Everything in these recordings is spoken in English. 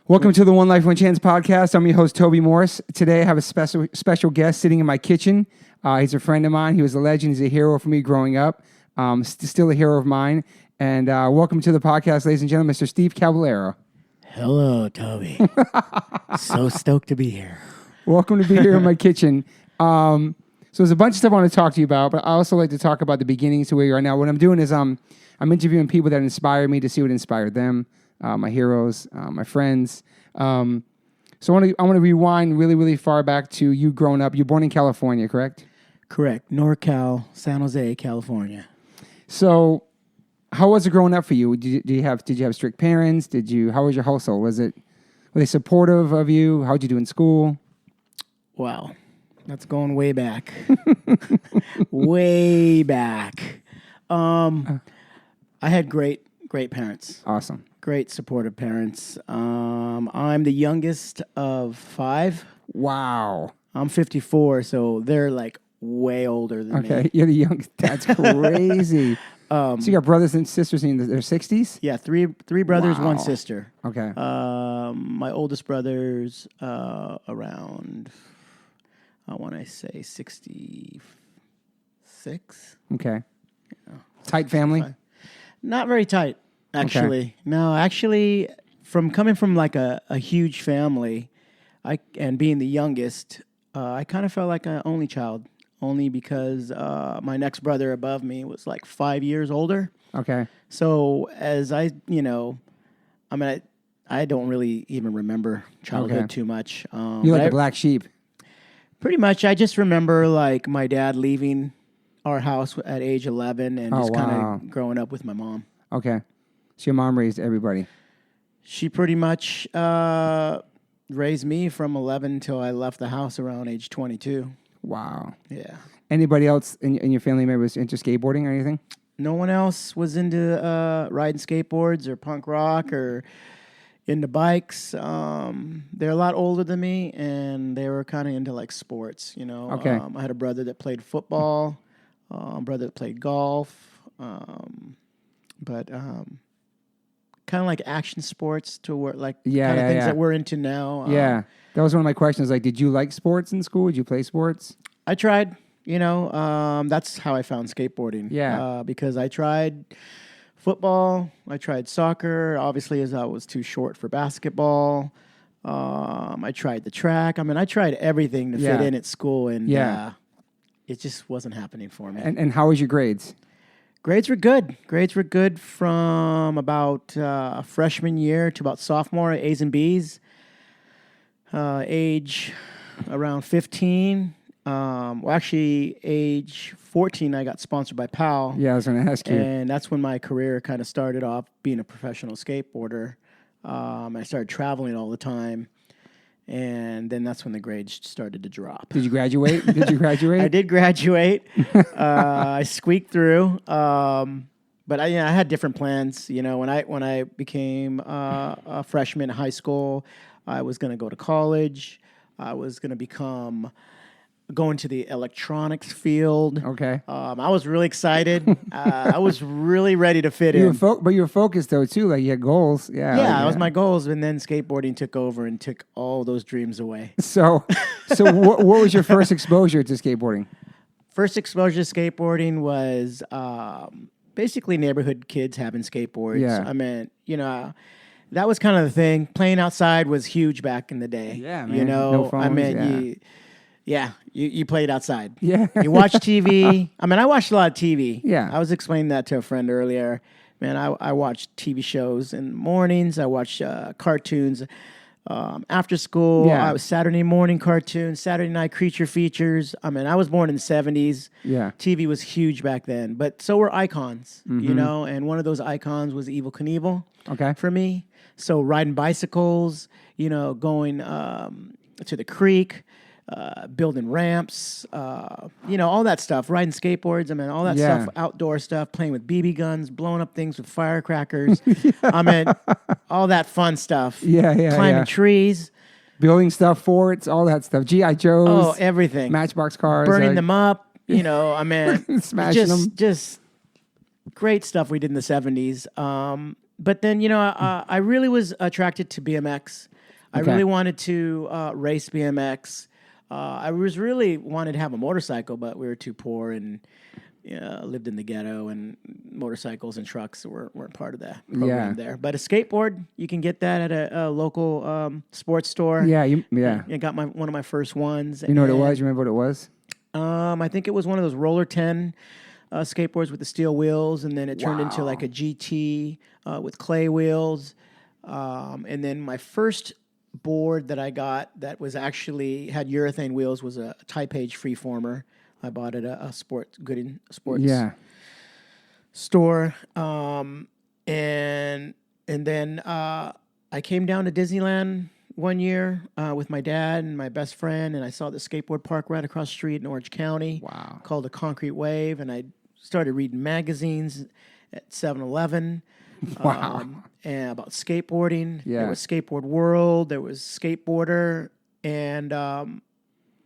Welcome to the One Life, One Chance podcast. I'm your host, Toby Morse. Today, I have a special guest sitting in my kitchen. He's a friend of mine. He was a legend. He's a hero for me growing up. Still a hero of mine. And welcome to the podcast, ladies and gentlemen, Mr. Steve Caballero. Hello, Toby. So stoked to be here. Welcome to be here in my kitchen. So there's a bunch of stuff I want to talk to you about, but I also like to talk about the beginnings to where you are now. What I'm doing is I'm interviewing people that inspire me to see what inspired them. My heroes, my friends. So I want to rewind really, really far back to you growing up. You're born in California, correct? Correct. NorCal, San Jose, California. So how was it growing up for you? Did you have strict parents? How was your household? Were they supportive of you? How'd you do in school? Wow. That's going way back. Way back. I had great parents. Awesome. Great supportive parents. I'm the youngest of 5. Wow. I'm 54, so they're like way older than me. Okay, you're the youngest. That's crazy. So you got brothers and sisters in their 60s? Yeah, three brothers, Wow. one sister. Okay. My oldest brother's around, I want to say 66. Okay. Yeah. Tight family? Not very tight, actually. Okay. No, actually, coming from like a huge family, and being the youngest, I kind of felt like an only child, only because my next brother above me was like 5 years older. Okay. So as I don't really even remember childhood too much. You're like the black sheep. Pretty much. I just remember like my dad leaving our house at age 11 and just kind of growing up with my mom. Okay. So your mom raised everybody. She pretty much raised me from 11 until I left the house around age 22. Wow. Yeah. Anybody else in your family members into skateboarding or anything? No one else was into riding skateboards or punk rock or into bikes. They're a lot older than me, and they were kind of into like sports, you know. Okay. I had a brother that played football, a brother that played golf, but kind of like action sports to where like things that we're into now. Yeah. That was one of my questions. Like, did you like sports in school? Did you play sports? I tried, that's how I found skateboarding. Yeah. Because I tried football, I tried soccer, obviously as I was too short for basketball. I tried the track. I tried everything to fit in at school, and it just wasn't happening for me. And how was your grades? Grades were good. Grades were good from about freshman year to about sophomore, A's and B's. Age around 15. Actually, age 14, I got sponsored by PAL. Yeah, I was going to ask you. And that's when my career kind of started off being a professional skateboarder. I started traveling all the time. And then that's when the grades started to drop. Did you graduate? I did graduate. I squeaked through. But I had different plans. You know, when I became a freshman in high school, I was going to go to college. I was going to go into the electronics field. Okay. I was really excited. I was really ready to fit in. But you were focused, though, too. Like, you had goals. Yeah. That was my goals. And then skateboarding took over and took all those dreams away. So what was your first exposure to skateboarding? First exposure to skateboarding was basically neighborhood kids having skateboards. Yeah. That was kind of the thing. Playing outside was huge back in the day. Yeah, man. No phones, you played outside. Yeah. You watched TV. I watched a lot of TV. Yeah. I was explaining that to a friend earlier. Man, I watched TV shows in the mornings. I watched cartoons after school. Yeah. I was Saturday morning cartoons, Saturday night creature features. I was born in the 70s. Yeah. TV was huge back then. But so were icons, and one of those icons was Evel Knievel for me. So riding bicycles, going to the creek, building ramps, all that stuff, riding skateboards. All that stuff, outdoor stuff, playing with BB guns, blowing up things with firecrackers. All that fun stuff. Climbing trees. Building stuff, forts, all that stuff. G.I. Joes. Oh, everything. Matchbox cars. Burning them up. Smashing them. Just great stuff we did in the 70s. But then, I really was attracted to BMX. I really wanted to race BMX. I was really wanted to have a motorcycle, but we were too poor and lived in the ghetto, and motorcycles and trucks weren't part of that program there. But a skateboard, you can get that at a local sports store. Yeah, I got one of my first ones. You know what it was? You remember what it was? I think it was one of those Roller 10 skateboards with the steel wheels, and then it turned into like a GT with clay wheels. And then my first board that I got that was actually had urethane wheels was a Type H Freeformer. I bought it at a sports store. And then I came down to Disneyland one year with my dad and my best friend, and I saw the skateboard park right across the street in Orange County. Wow. Called a Concrete Wave, and I started reading magazines at 7-Eleven. Wow. And about skateboarding. Yeah. There was Skateboard World, there was Skateboarder, and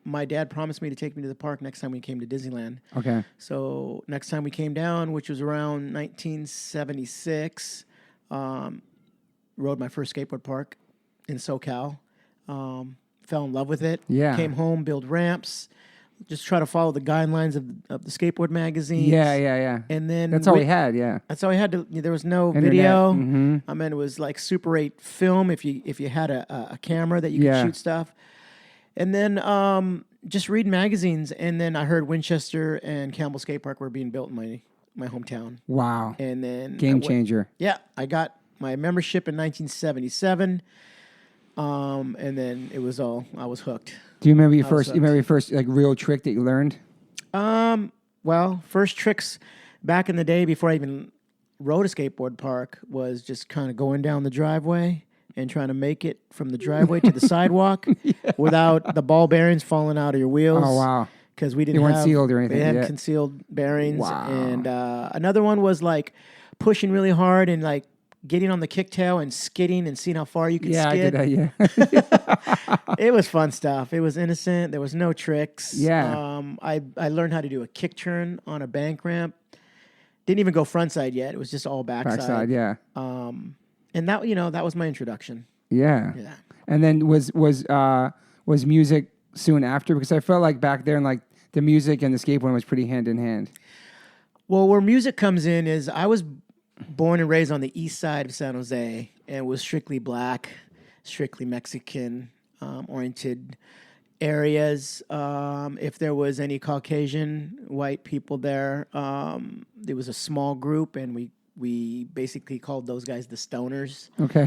my dad promised me to take me to the park next time we came to Disneyland. Okay. So next time we came down, which was around 1976, rode my first skateboard park in SoCal. Fell in love with it. Yeah. Came home, build ramps, just try to follow the guidelines of the skateboard magazines. Yeah. And then that's all we had. Yeah. That's all we had. There was no Internet. video. Mm-hmm. I mean, it was like Super 8 film if you had a camera that you could shoot stuff. And then just read magazines, and then I heard Winchester and Campbell Skate Park were being built in my hometown. Wow. And then Game changer. I got my membership in 1977. And then it was all, I was hooked. Do you remember your first like real trick that you learned? Well, first tricks back in the day before I even rode a skateboard park was just kind of going down the driveway and trying to make it from the driveway to the sidewalk without the ball bearings falling out of your wheels. Oh, wow. Because we They weren't sealed or anything. They had concealed bearings. Wow. And another one was like pushing really hard and like getting on the kicktail and skidding and seeing how far you could skid. I did that, yeah. It was fun stuff. It was innocent. There was no tricks. Yeah. I learned how to do a kick turn on a bank ramp. Didn't even go front side yet. It was just all backside. Backside, yeah. And that that was my introduction. Yeah. Yeah. And then was music soon after? Because I felt like back there and like the music and the skateboarding was pretty hand in hand. Well, where music comes in is I was born and raised on the east side of San Jose, and was strictly black, strictly Mexican oriented areas. If there was any Caucasian white people there, there was a small group, and we basically called those guys the stoners. Okay.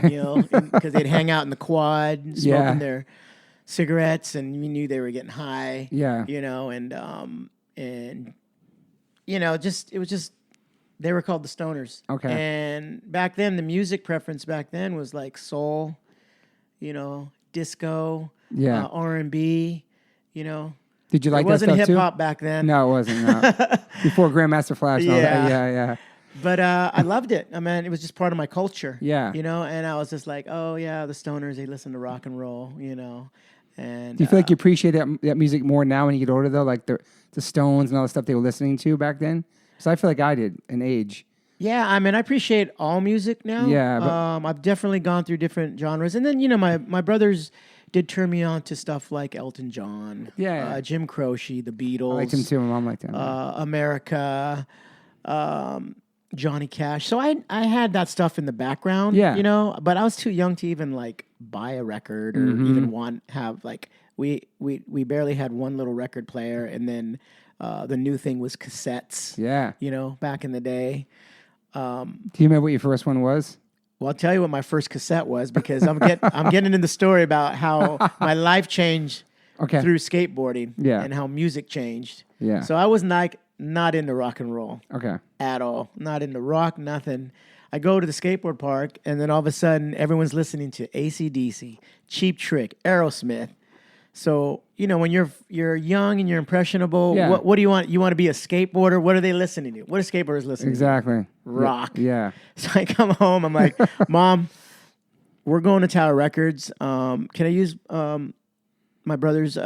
Because they'd hang out in the quad, smoking their cigarettes, and we knew they were getting high. Yeah. It was just they were called the stoners. Okay. And back then, the music preference back then was like soul, disco, R&B, Did you like it that stuff wasn't hip too? hop back then. No, it wasn't. No. Before Grandmaster Flash. And all that. Yeah. Yeah. But I loved it. I mean, it was just part of my culture. Yeah. And I was just like, oh yeah, the stoners, they listen to rock and roll, And Do you feel like you appreciate that music more now when you get older though, like the Stones and all the stuff they were listening to back then? So I feel like I did in age. Yeah, I mean, I appreciate all music now. Yeah, but I've definitely gone through different genres, and then my brothers did turn me on to stuff like Elton John, Jim Croce, the Beatles. I liked him too. My mom liked him. America, Johnny Cash. So I had that stuff in the background. Yeah. But I was too young to even like buy a record or even have like we barely had one little record player, and then the new thing was cassettes. Yeah. Back in the day. Do you remember what your first one was? Well, I'll tell you what my first cassette was, because I'm getting into the story about how my life changed through skateboarding and how music changed. Yeah. So I was not into rock and roll at all. Not into rock, nothing. I go to the skateboard park, and then all of a sudden, everyone's listening to AC/DC, Cheap Trick, Aerosmith. So, when you're young and you're impressionable, what do you want? You want to be a skateboarder? What are they listening to? What are skateboarders listening to? Exactly. Rock. Yeah. So I come home, I'm like, Mom, we're going to Tower Records. Can I use my brother's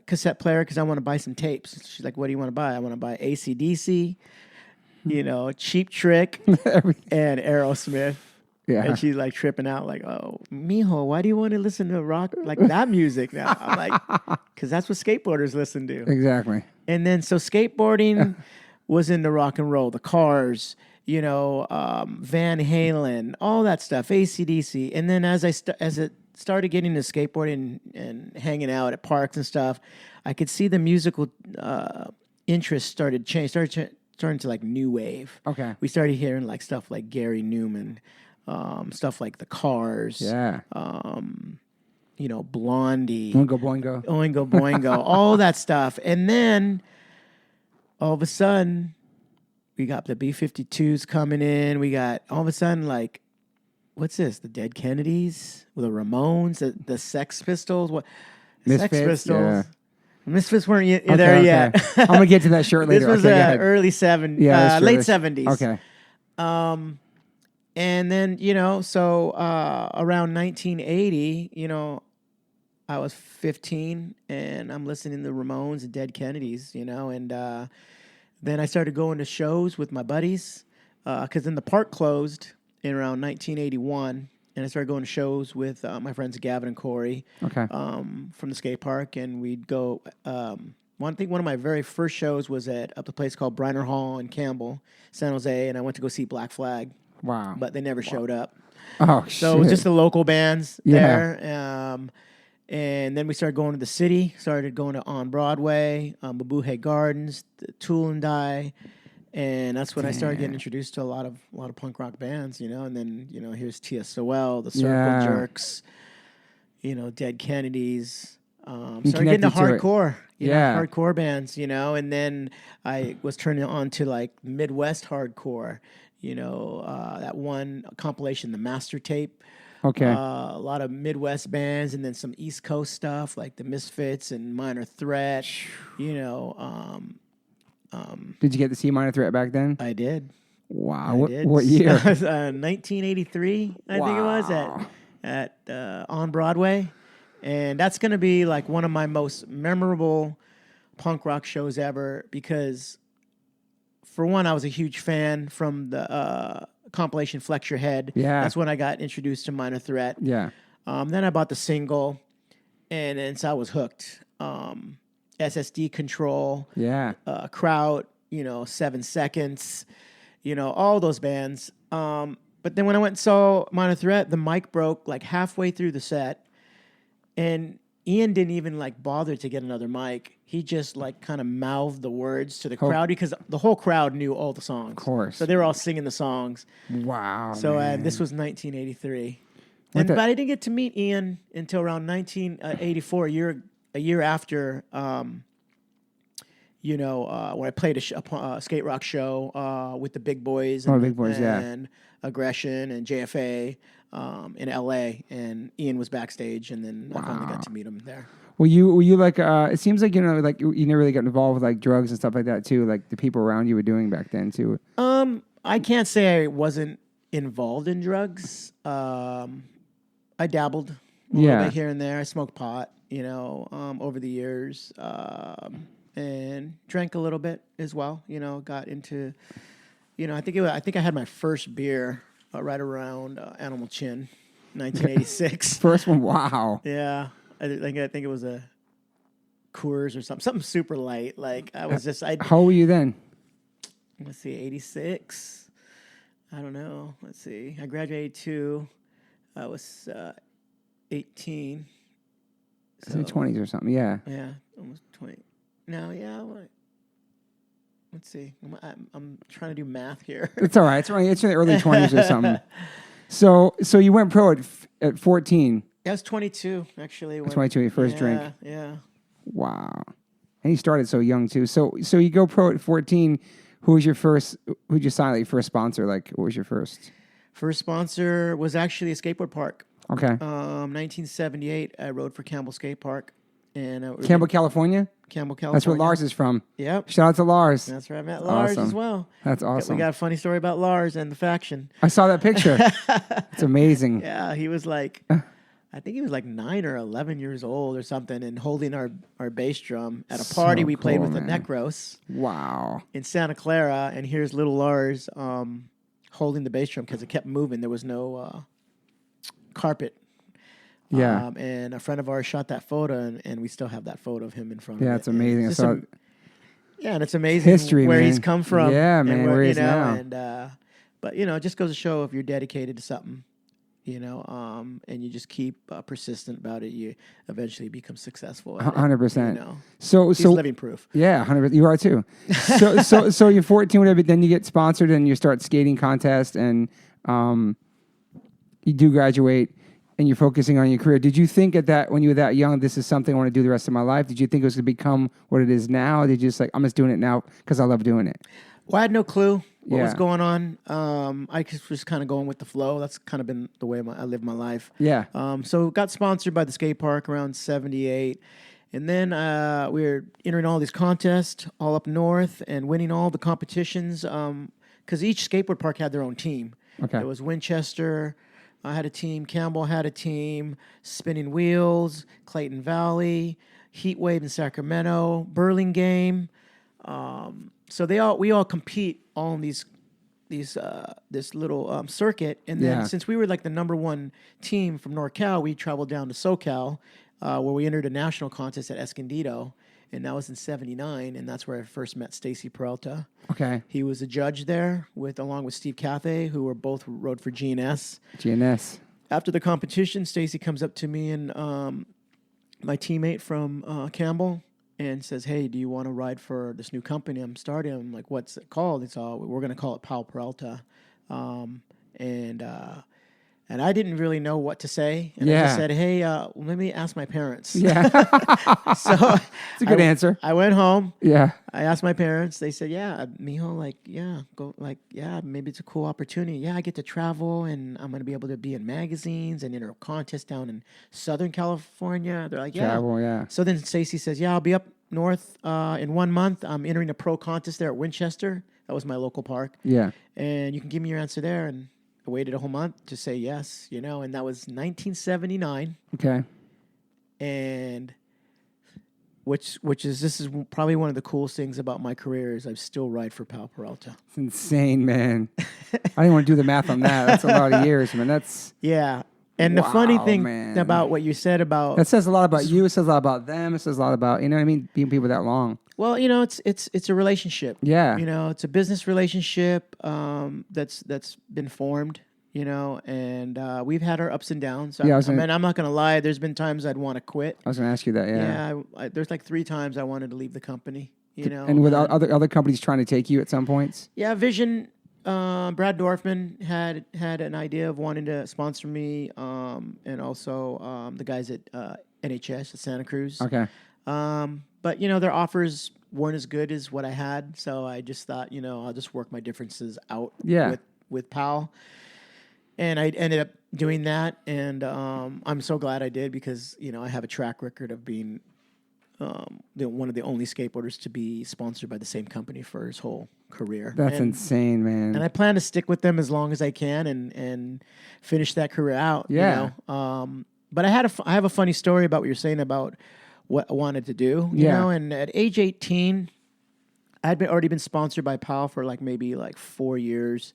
cassette player because I want to buy some tapes? She's like, what do you want to buy? I want to buy AC/DC, Cheap Trick, and Aerosmith. Yeah. And she's like tripping out, like, oh, mijo, why do you want to listen to rock like that music now? I'm like, because that's what skateboarders listen to. Exactly. And then so skateboarding was into rock and roll, the Cars, Van Halen, all that stuff, AC/DC. And then as it started getting into skateboarding and hanging out at parks and stuff, I could see the musical interest started turning to like new wave. Okay. We started hearing like stuff like Gary Newman, stuff like the Cars. Yeah. Blondie. Oingo Boingo. Oingo Boingo, all that stuff. And then all of a sudden, we got the B-52s coming in. We got all of a sudden, like, what's this? The Dead Kennedys, the Ramones, the Sex Pistols. What? Misfits, Sex Pistols. yeah. Misfits weren't there yet. I'm gonna get to that short later. This was early 70s, late 70s. Okay. And then so around 1980, I was 15 and I'm listening to the Ramones and Dead Kennedys, and then I started going to shows with my buddies because then the park closed in around 1981, and I started going to shows with my friends Gavin and Corey from the skate park, and we'd go. One of my very first shows was at a place called Briner Hall in Campbell, San Jose, and I went to go see Black Flag. Wow! But they never showed up. Oh, so it was just the local bands there. And then we started going to the city, started going to On Broadway, Mabuhay Gardens, Tool and Die, and that's when I started getting introduced to a lot of punk rock bands, and then here's TSOL, the Circle Jerks, Dead Kennedys. Started getting to hardcore, hardcore bands, and then I was turning on to like Midwest hardcore, that one compilation, the Master Tape. Okay. A lot of Midwest bands, and then some East Coast stuff like the Misfits and Minor Threat. Did you get to see Minor Threat back then? I did. Wow. What year? 1983, I think it was at on Broadway, and that's going to be like one of my most memorable punk rock shows ever because, for one, I was a huge fan from the compilation Flex Your Head. Yeah. That's when I got introduced to Minor Threat. Yeah. Then I bought the single, and so I was hooked. SSD Control. Yeah. Kraut, 7 Seconds, all those bands. But then when I went and saw Minor Threat, the mic broke like halfway through the set, and Ian didn't even like bother to get another mic. He just like kind of mouthed the words to the crowd because the whole crowd knew all the songs. Of course. So they were all singing the songs. Wow. So this was 1983. But I didn't get to meet Ian until around 1984, a year after, when I played a skate rock show with the Big Boys and Aggression and JFA in LA, and Ian was backstage, and then I finally got to meet him there. Were you like? It seems like like you never really got involved with like drugs and stuff like that too. Like the people around you were doing back then too. I can't say I wasn't involved in drugs. I dabbled a little bit here and there. I smoked pot, over the years, and drank a little bit as well. Got into, I think I had my first beer right around Animal Chin, 1986. First one, wow. Yeah. I think it was a Coors or something super light. Like I was just. How old were you then? Let's see, 86. I don't know. Let's see. I graduated 82. I was 18. So 20s or something. Yeah. Yeah, almost 20. No, yeah. Let's see. I'm trying to do math here. It's all right. It's in the early 20s or something. So you went pro at 14. I was 22, actually. 22, your first drink. Yeah. Wow. And you started so young, too. So you go pro at 14. Who'd you sign, like, your first sponsor? Like, what was your first? First sponsor was actually a skateboard park. Okay. 1978, I rode for Campbell Skate Park. Campbell, California? Campbell, California. That's where Lars is from. Yep. Shout out to Lars. That's where I met Lars as well. That's awesome. We got a funny story about Lars and the faction. I saw that picture. It's amazing. Yeah, he was like... I think he was like 9 or 11 years old or something, and holding our bass drum at a party we played with the Necros. Wow. In Santa Clara, and here's little Lars holding the bass drum because it kept moving. There was no carpet. Yeah. And a friend of ours shot that photo, and we still have that photo of him in front of it. Yeah, it's amazing. And it's amazing history, where man. he's come from. Yeah, man, where he is now. And, but, it just goes to show if you're dedicated to something, and you just keep persistent about it, you eventually become successful. 100%. He's living proof. Yeah, 100%. You are too. So you're 14, whatever. Then you get sponsored and you start skating contest, and you do graduate, and you're focusing on your career. Did you think when you were that young, this is something I want to do the rest of my life? Did you think it was going to become what it is now? Or did you just I'm just doing it now because I love doing it? Well, I had no clue what was going on. I was kind of going with the flow. That's kind of been the way I live my life. Yeah. So got sponsored by the skate park around 78. And then we were entering all these contests all up north and winning all the competitions because each skateboard park had their own team. Okay. It was Winchester. I had a team. Campbell had a team. Spinning Wheels, Clayton Valley, Heat Wave in Sacramento, Burlingame. So we all compete on this little circuit, and then since we were like the number one team from NorCal, we traveled down to SoCal, where we entered a national contest at Escondido, and that was in '79, and that's where I first met Stacy Peralta. Okay, he was a judge there along with Steve Caballero, who were both rode for GNS. After the competition, Stacy comes up to me and my teammate from Campbell. And says, "Hey, do you want to ride for this new company I'm starting?" I'm like, "What's it called?" It's we're going to call it Powell Peralta, and I didn't really know what to say. And I just said, "Hey, let me ask my parents." Yeah, so it's a good answer. I went home. Yeah, I asked my parents. They said, "Yeah, Mijo, maybe it's a cool opportunity. Yeah, I get to travel, and I'm going to be able to be in magazines and enter a contest down in Southern California." They're like, "Yeah." Travel, yeah. So then Stacey says, "Yeah, I'll be up north in 1 month. I'm entering a pro contest there at Winchester. That was my local park. Yeah. And you can give me your answer there." And I waited a whole month to say yes, and that was 1979. Okay. And this is probably one of the coolest things about my career is I still ride for Powell Peralta. It's insane, man. I didn't want to do the math on that. That's a lot of years, man. Yeah. And the funny thing about what you said about... That says a lot about you. It says a lot about them. It says a lot about, being people that long. Well, it's a relationship. Yeah. It's a business relationship that's been formed, and we've had our ups and downs. I'm not going to lie. There's been times I'd want to quit. I was going to ask you that, yeah. Yeah, there's like 3 times I wanted to leave the company, And with other companies trying to take you at some points? Yeah, Vision... Brad Dorfman had an idea of wanting to sponsor me, and also the guys at NHS at Santa Cruz. Okay. But their offers weren't as good as what I had, so I just thought, I'll just work my differences out with Powell. And I ended up doing that, and I'm so glad I did because, I have a track record of being one of the only skateboarders to be sponsored by the same company for his whole career. That's insane, man. And I plan to stick with them as long as I can and finish that career out. Yeah. But I have a funny story about what you're saying about what I wanted to do. You know, and at age 18, I'd already been sponsored by Powell for maybe 4 years.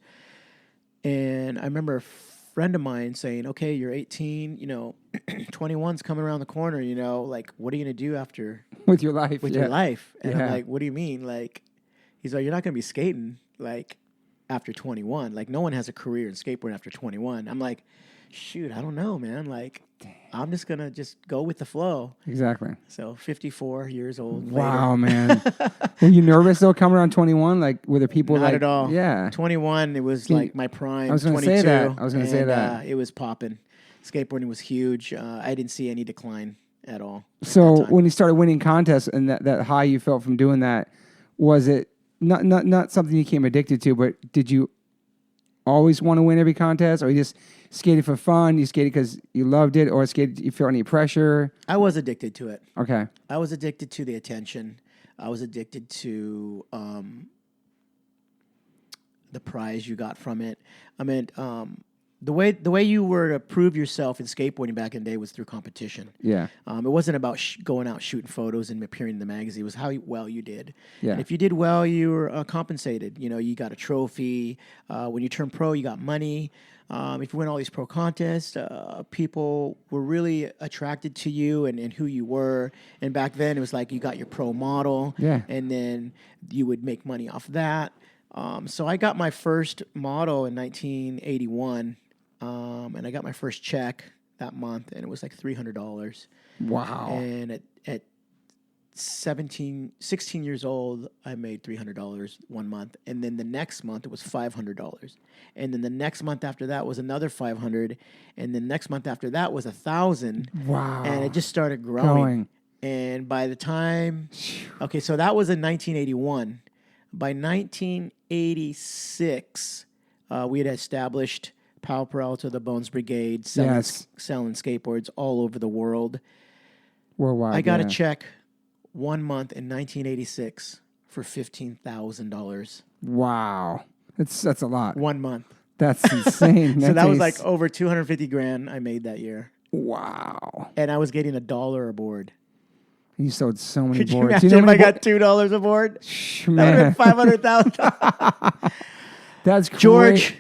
And I remember a friend of mine saying, "Okay, you're 18, 21's coming around the corner, what are you going to do after with your life?" Your life. And I'm like, "What do you mean?" He's like, "You're not going to be skating after 21. No one has a career in skateboarding after 21. I'm like, "Shoot, I don't know, man. I'm just going to just go with the flow." Exactly. So 54 years old. Wow, later. Man. Were you nervous though coming around 21? Were there people Not at all. Yeah. 21, it was my prime. I was going to say that. It was popping. Skateboarding was huge. I didn't see any decline at all. So when you started winning contests and that high you felt from doing that, was it not something you became addicted to, but did you always want to win every contest, or you just skated for fun? You skated because you loved it, or skated you felt any pressure? I was addicted to it. Okay. I was addicted to the attention. I was addicted to the prize you got from it. I mean, the way you were to prove yourself in skateboarding back in the day was through competition. Yeah. It wasn't about going out shooting photos and appearing in the magazine. It was how well you did. Yeah. And if you did well, you were compensated. You know, you got a trophy. When you turned pro, you got money. If you win all these pro contests, people were really attracted to you and who you were. And back then, it was like you got your pro model. Yeah. And then you would make money off that. So I got my first model in 1981. And I got my first check that month, and it was like $300. Wow. And at 16 years old, I made $300 one month. And then the next month, it was $500. And then the next month after that was another $500. And the next month after that was $1,000. Wow. And it just started growing. And by the time, okay, so that was in 1981. By 1986, we had established Powell Peralta, the Bones Brigade, selling skateboards all over the world. Worldwide. I got a check one month in 1986 for $15,000. Wow. That's a lot. 1 month. That's insane. So that was like over $250,000 I made that year. Wow. And I was getting $1 a board. You sold so many Could boards. you imagine if I got $2 a board? Man. That would have been $500,000. That's George.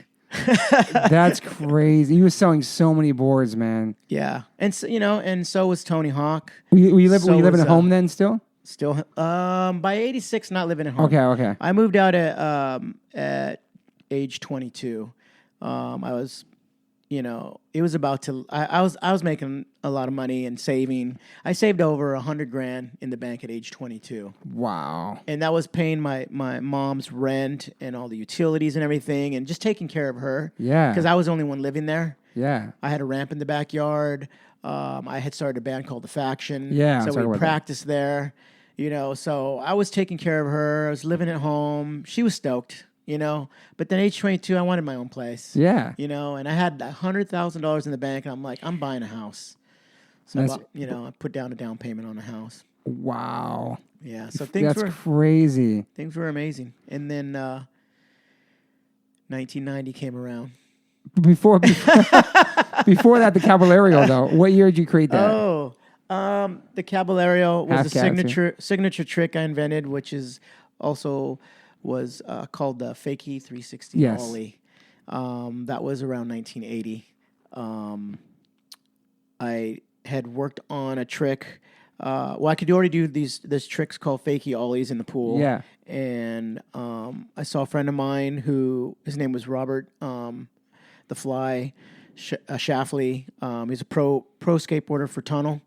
That's crazy. He was selling so many boards, man. Yeah, and so, and so was Tony Hawk. Were you living at home then still? Still, by 86, not living at home. Okay. I moved out at age 22. I was, it was about to. I was making a lot of money and saving. I saved over $100,000 in the bank at age 22. Wow. And that was paying my mom's rent and all the utilities and everything, and just taking care of her. Yeah. Because I was the only one living there. Yeah. I had a ramp in the backyard. I had started a band called The Faction. Yeah. So we practiced there. So I was taking care of her. I was living at home. She was stoked. But then age 22, I wanted my own place. Yeah. And I had $100,000 in the bank, and I'm like, I'm buying a house. So, I put down a down payment on a house. Wow. Yeah, so That's crazy. Things were amazing. And then 1990 came around. Before that, the Caballero, though, what year did you create that? Oh, the Caballero was a signature trick I invented, which is also... was called the Fakie 360 Ollie. That was around 1980. I had worked on a trick. I could already do these tricks called Fakie Ollies in the pool. Yeah. And I saw a friend of mine his name was Robert the Fly Schifflett. He's a pro skateboarder for Tunnel.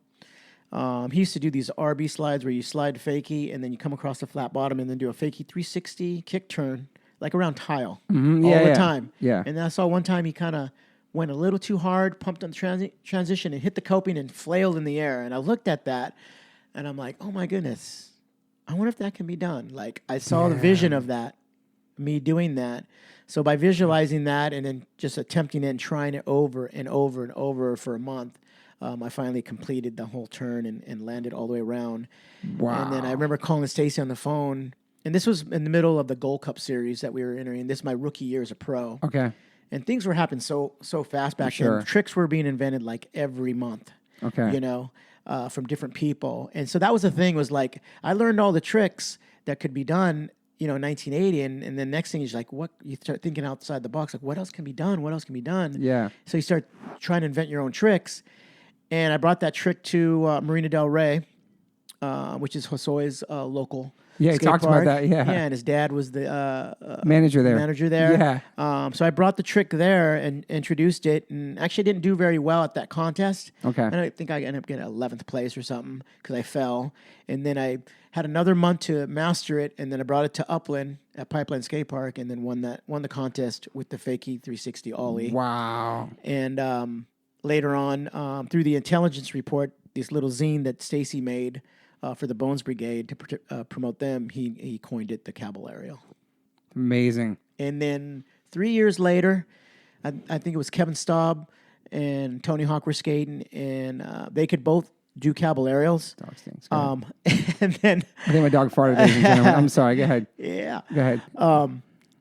He used to do these RB slides where you slide fakie and then you come across the flat bottom and then do a fakie 360 kick turn, like around tile all the time. Yeah. And then I saw one time he kind of went a little too hard, pumped on the transition and hit the coping and flailed in the air. And I looked at that and I'm like, oh my goodness, I wonder if that can be done. Like I saw the vision of that, me doing that. So by visualizing that and then just attempting it and trying it over and over and over for a month, I finally completed the whole turn and landed all the way around. Wow. And then I remember calling Stacy on the phone. And this was in the middle of the Gold Cup series that we were entering. This is my rookie year as a pro. Okay. And things were happening so fast back then. Tricks were being invented like every month. Okay. From different people. And so that was the thing was like, I learned all the tricks that could be done, in 1980. And the next thing is like, you start thinking outside the box. Like, what else can be done? What else can be done? Yeah. So you start trying to invent your own tricks. And I brought that trick to Marina Del Rey, which is Josue's local. Yeah, he talked about that. Yeah, yeah, and his dad was the manager there. Yeah. So I brought the trick there and introduced it, and actually didn't do very well at that contest. Okay. And I think I ended up getting 11th place or something because I fell. And then I had another month to master it, and then I brought it to Upland at Pipeline Skate Park, and then won the contest with the Fakie 360 Ollie. Wow. And later on, through the intelligence report, this little zine that Stacy made for the Bones Brigade to promote them, he coined it the Caballero. Amazing. And then 3 years later, I think it was Kevin Staub and Tony Hawk were skating, and they could both do Caballeros. Dog stinks. And then I think my dog farted. Ladies and gentlemen. I'm sorry. Go ahead. Yeah. Go ahead.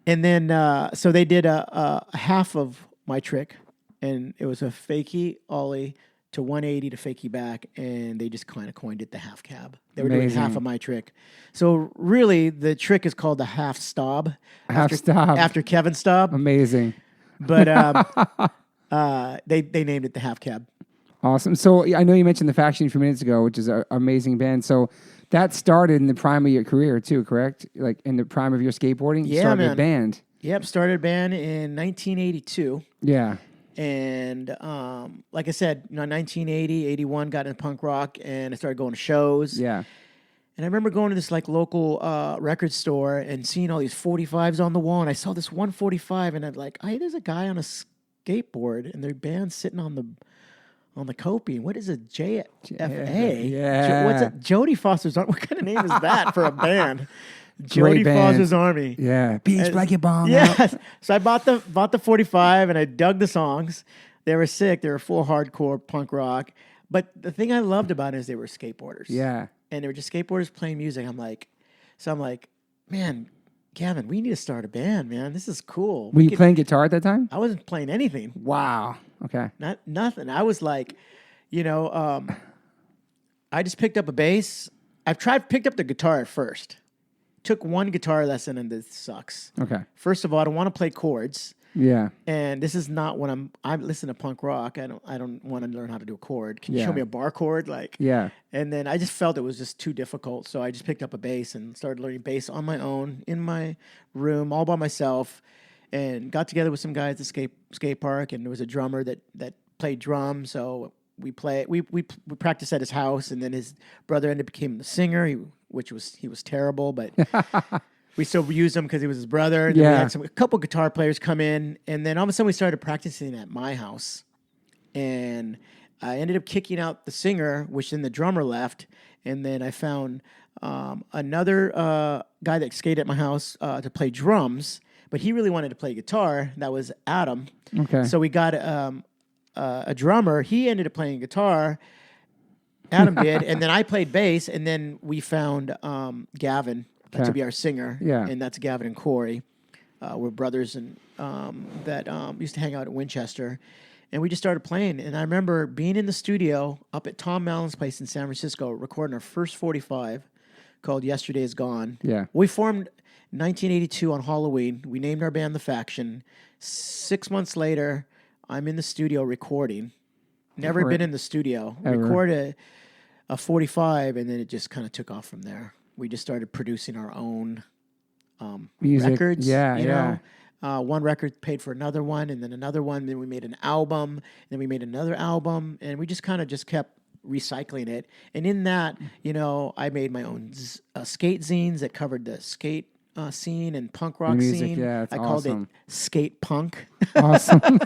And then so they did a half of my trick, and it was a fakie ollie to 180 to fakie back, and they just kind of coined it the half cab. They were doing half of my trick. So really, the trick is called the half stob. After Kevin Staub. Amazing. But they named it the half cab. Awesome. So I know you mentioned the Faction a few minutes ago, which is an amazing band. So that started in the prime of your career too, correct? Like in the prime of your skateboarding? You started a band. Yep, started a band in 1982. Yeah. And like I said, 1980, 81, got into punk rock, and I started going to shows. Yeah. And I remember going to this like local record store and seeing all these 45s on the wall, and I saw this 145, and I'm like, hey, there's a guy on a skateboard, and their band's sitting on the coping. What is a JFA? Yeah. What's it? Jodie Foster's Army. What kind of name is that for a band? Jodie Foster's Army. Yeah. Beach blanket bomb. Yes. So I bought the 45 and I dug the songs. They were sick. They were full hardcore punk rock. But the thing I loved about it is they were skateboarders. Yeah. And they were just skateboarders playing music. I'm like, man, Gavin, we need to start a band, man. This is cool. Were you playing guitar at that time? I wasn't playing anything. Wow. Okay. Nothing. I was like, I just picked up a bass. Picked up the guitar at first. Took one guitar lesson and this sucks. Okay. First of all, I don't want to play chords. Yeah. And this is not when I listen to punk rock. I don't want to learn how to do a chord. Can you show me a bar chord? Yeah. And then I just felt it was just too difficult. So I just picked up a bass and started learning bass on my own in my room, all by myself, and got together with some guys at the skate park. And there was a drummer that played drums. So we practiced at his house, and then his brother ended up becoming the singer. He was terrible, but we still used him because he was his brother. And then we had a couple guitar players come in, and then all of a sudden we started practicing at my house. And I ended up kicking out the singer, which then the drummer left, and then I found another guy that skated at my house to play drums, but he really wanted to play guitar. That was Adam. Okay. So we got a drummer. He ended up playing guitar. Adam did, and then I played bass, and then we found Gavin to be our singer. Yeah. And that's Gavin and Corey. We're brothers and that used to hang out at Winchester. And we just started playing. And I remember being in the studio up at Tom Mallon's place in San Francisco, recording our first 45 called Yesterday Is Gone. Yeah. We formed 1982 on Halloween. We named our band The Faction. 6 months later, I'm in the studio recording. Never been in the studio. Record a 45, and then it just kind of took off from there. We just started producing our own music. Records. Yeah. One record paid for another one, and then another one. Then we made an album, and then we made another album, and we just kind of just kept recycling it. And in that, I made my own skate zines that covered the skate scene and punk rock music, scene. Yeah, it's I called it Skate Punk. Awesome.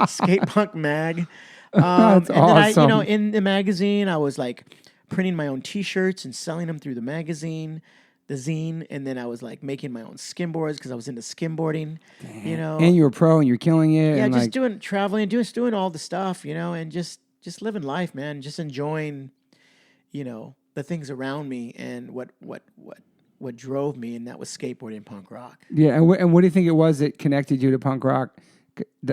Skate Punk Mag. That's and awesome. then in the magazine, I was like printing my own T-shirts and selling them through the magazine, the zine, and then I was like making my own skimboards because I was into skimboarding. Damn. And you were pro, and you're killing it. Yeah, and just doing traveling, just doing all the stuff, and just living life, man. Just enjoying, the things around me and what drove me, and that was skateboarding and punk rock. Yeah, and what do you think it was that connected you to punk rock?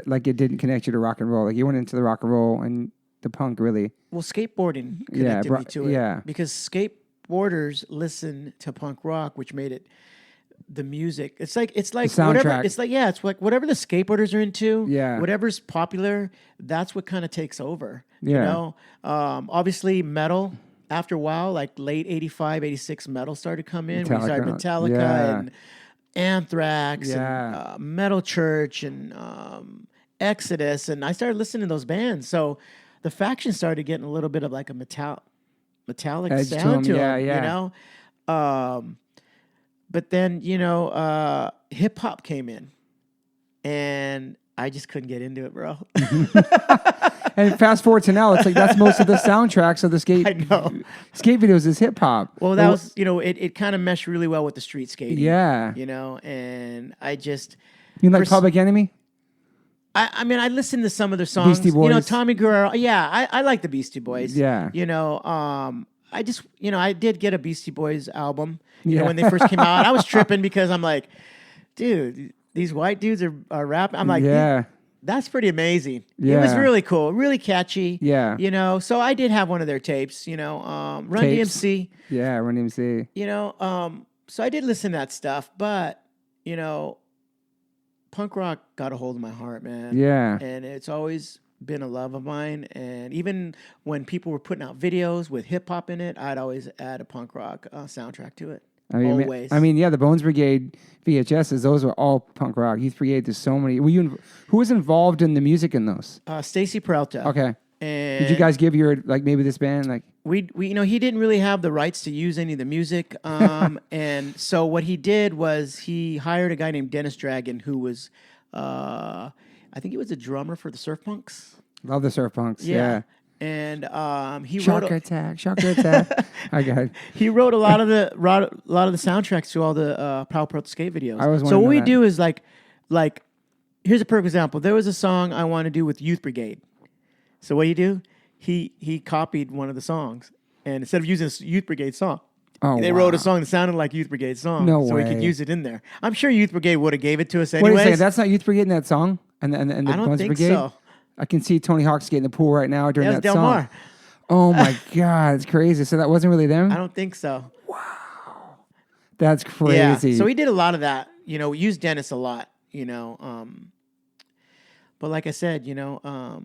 Like it didn't connect you to rock and roll. Like you went into the rock and roll and the punk really. Well, skateboarding connected me to it. Yeah, because skateboarders listen to punk rock, which made it the music. It's like whatever. It's like whatever the skateboarders are into. Yeah, whatever's popular, that's what kind of takes over. Yeah, obviously metal. After a while, like late 85, 86, metal started to come in. We started Metallica and Anthrax and Metal Church and Exodus, and I started listening to those bands. So the Faction started getting a little bit of like a metallic edge sound to them, but then hip hop came in, and I just couldn't get into it, bro. And fast forward to now, it's like that's most of the soundtracks of the skate videos is hip hop. Well, that was it kind of meshed really well with the street skating. Yeah, and I just Public Enemy. I mean, I listened to some of their songs. Beastie Boys. Tommy Guerrero. Yeah, I like the Beastie Boys. Yeah. I just, I did get a Beastie Boys album. When they first came out, I was tripping because I'm like, dude, these white dudes are rapping. I'm like, That's pretty amazing. Yeah. It was really cool, really catchy. Yeah. You know, so I did have one of their tapes, you know, Run Tapes. DMC. Yeah, Run DMC. You know, so I did listen to that stuff, but, you know, punk rock got a hold of my heart, man. Yeah. And it's always been a love of mine. And even when people were putting out videos with hip hop in it, I'd always add a punk rock soundtrack to it. Always. I mean, yeah, the Bones Brigade VHSs, those were all punk rock. Youth Brigade, there's so many. Who was involved in the music in those? Stacy Peralta. Okay. And did you guys give your, like, maybe this band? Like, we you know, he didn't really have the rights to use any of the music. And so what he did was he hired a guy named Dennis Dragon, who was, I think he was a drummer for the Surf Punks. Love the Surf Punks. Yeah. And he Shock Attack. I got it. He wrote a lot of the soundtracks to all the Power Pro skate videos. So what we do is like here's a perfect example. There was a song I want to do with Youth Brigade. So what do? He copied one of the songs, and instead of using a Youth Brigade song, they wrote a song that sounded like Youth Brigade's song. No so way. we could use it in there. I'm sure Youth Brigade would have gave it to us Wait anyways. a second, that's not Youth Brigade in that song? And the I don't Bones think Brigade? so. I can see Tony Hawk skating in the pool right now during that Del song. Mar. Oh my God, it's crazy. So that wasn't really them? I don't think so. Wow. That's crazy. Yeah. So we did a lot of that. You know, we used Dennis a lot, you know. But like I said, you know,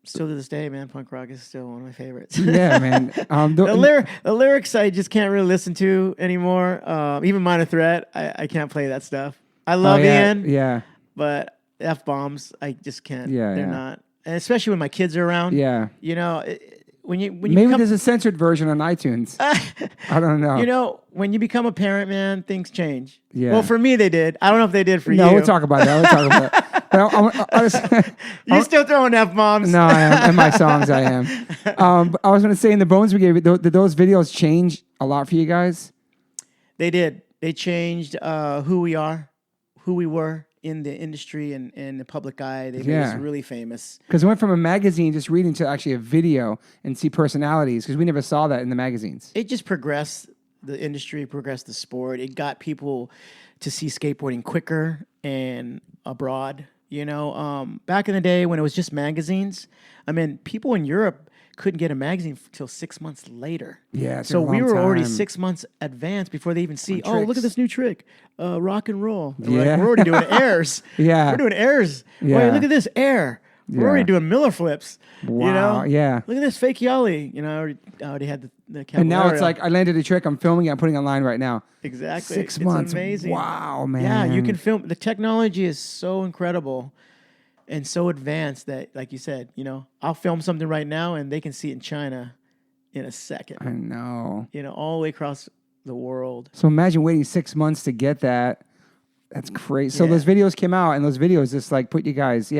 still to this day, man, punk rock is still one of my favorites. Yeah, man. The lyrics I just can't really listen to anymore. Even Minor Threat, I can't play that stuff. I love Ian. Yeah. But F-bombs, I just can't. Yeah, They're not. And especially when my kids are around. Yeah. You know, when you maybe there's a censored version on iTunes. I don't know. You know, when you become a parent, man, things change. Yeah. Well, for me, they did. I don't know if they did for you. No, we'll talk about that. But you still throwing F-bombs? No, I am. In my songs, I am. But I was going to say, in the Bones Brigade, did those videos change a lot for you guys? They did. They changed who we are, who we were in the industry and the public eye. They made us really famous. Because we went from a magazine just reading to actually a video and see personalities, because we never saw that in the magazines. It just progressed the industry, progressed the sport. It got people to see skateboarding quicker and abroad. You know, back in the day when it was just magazines, I mean, people in Europe couldn't get a magazine until 6 months later. Yeah, so we were already 6 months advanced before they even see. Oh, look at this new trick, rock and roll. And we're already doing airs. Yeah, we're doing airs. Yeah. Wait, look at this air. We're already doing Miller flips. Wow. You know? Yeah. Look at this fake Yali. You know, I already had the Caballero. And now it's like I landed a trick. I'm filming it. I'm putting it online right now. Exactly. 6 months. It's amazing. Wow, man. Yeah, you can film. The technology is so incredible and so advanced that, like you said, you know, I'll film something right now and they can see it in China in a second. I know. You know, all the way across the world. So imagine waiting 6 months to get that. That's crazy. So those videos came out, and those videos just like put you guys,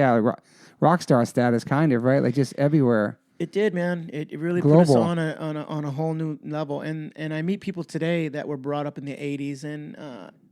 rock star status, kind of, right? Like just everywhere. It did, man. It really Global. put us on a whole new level. And I meet people today that were brought up in the 80s, and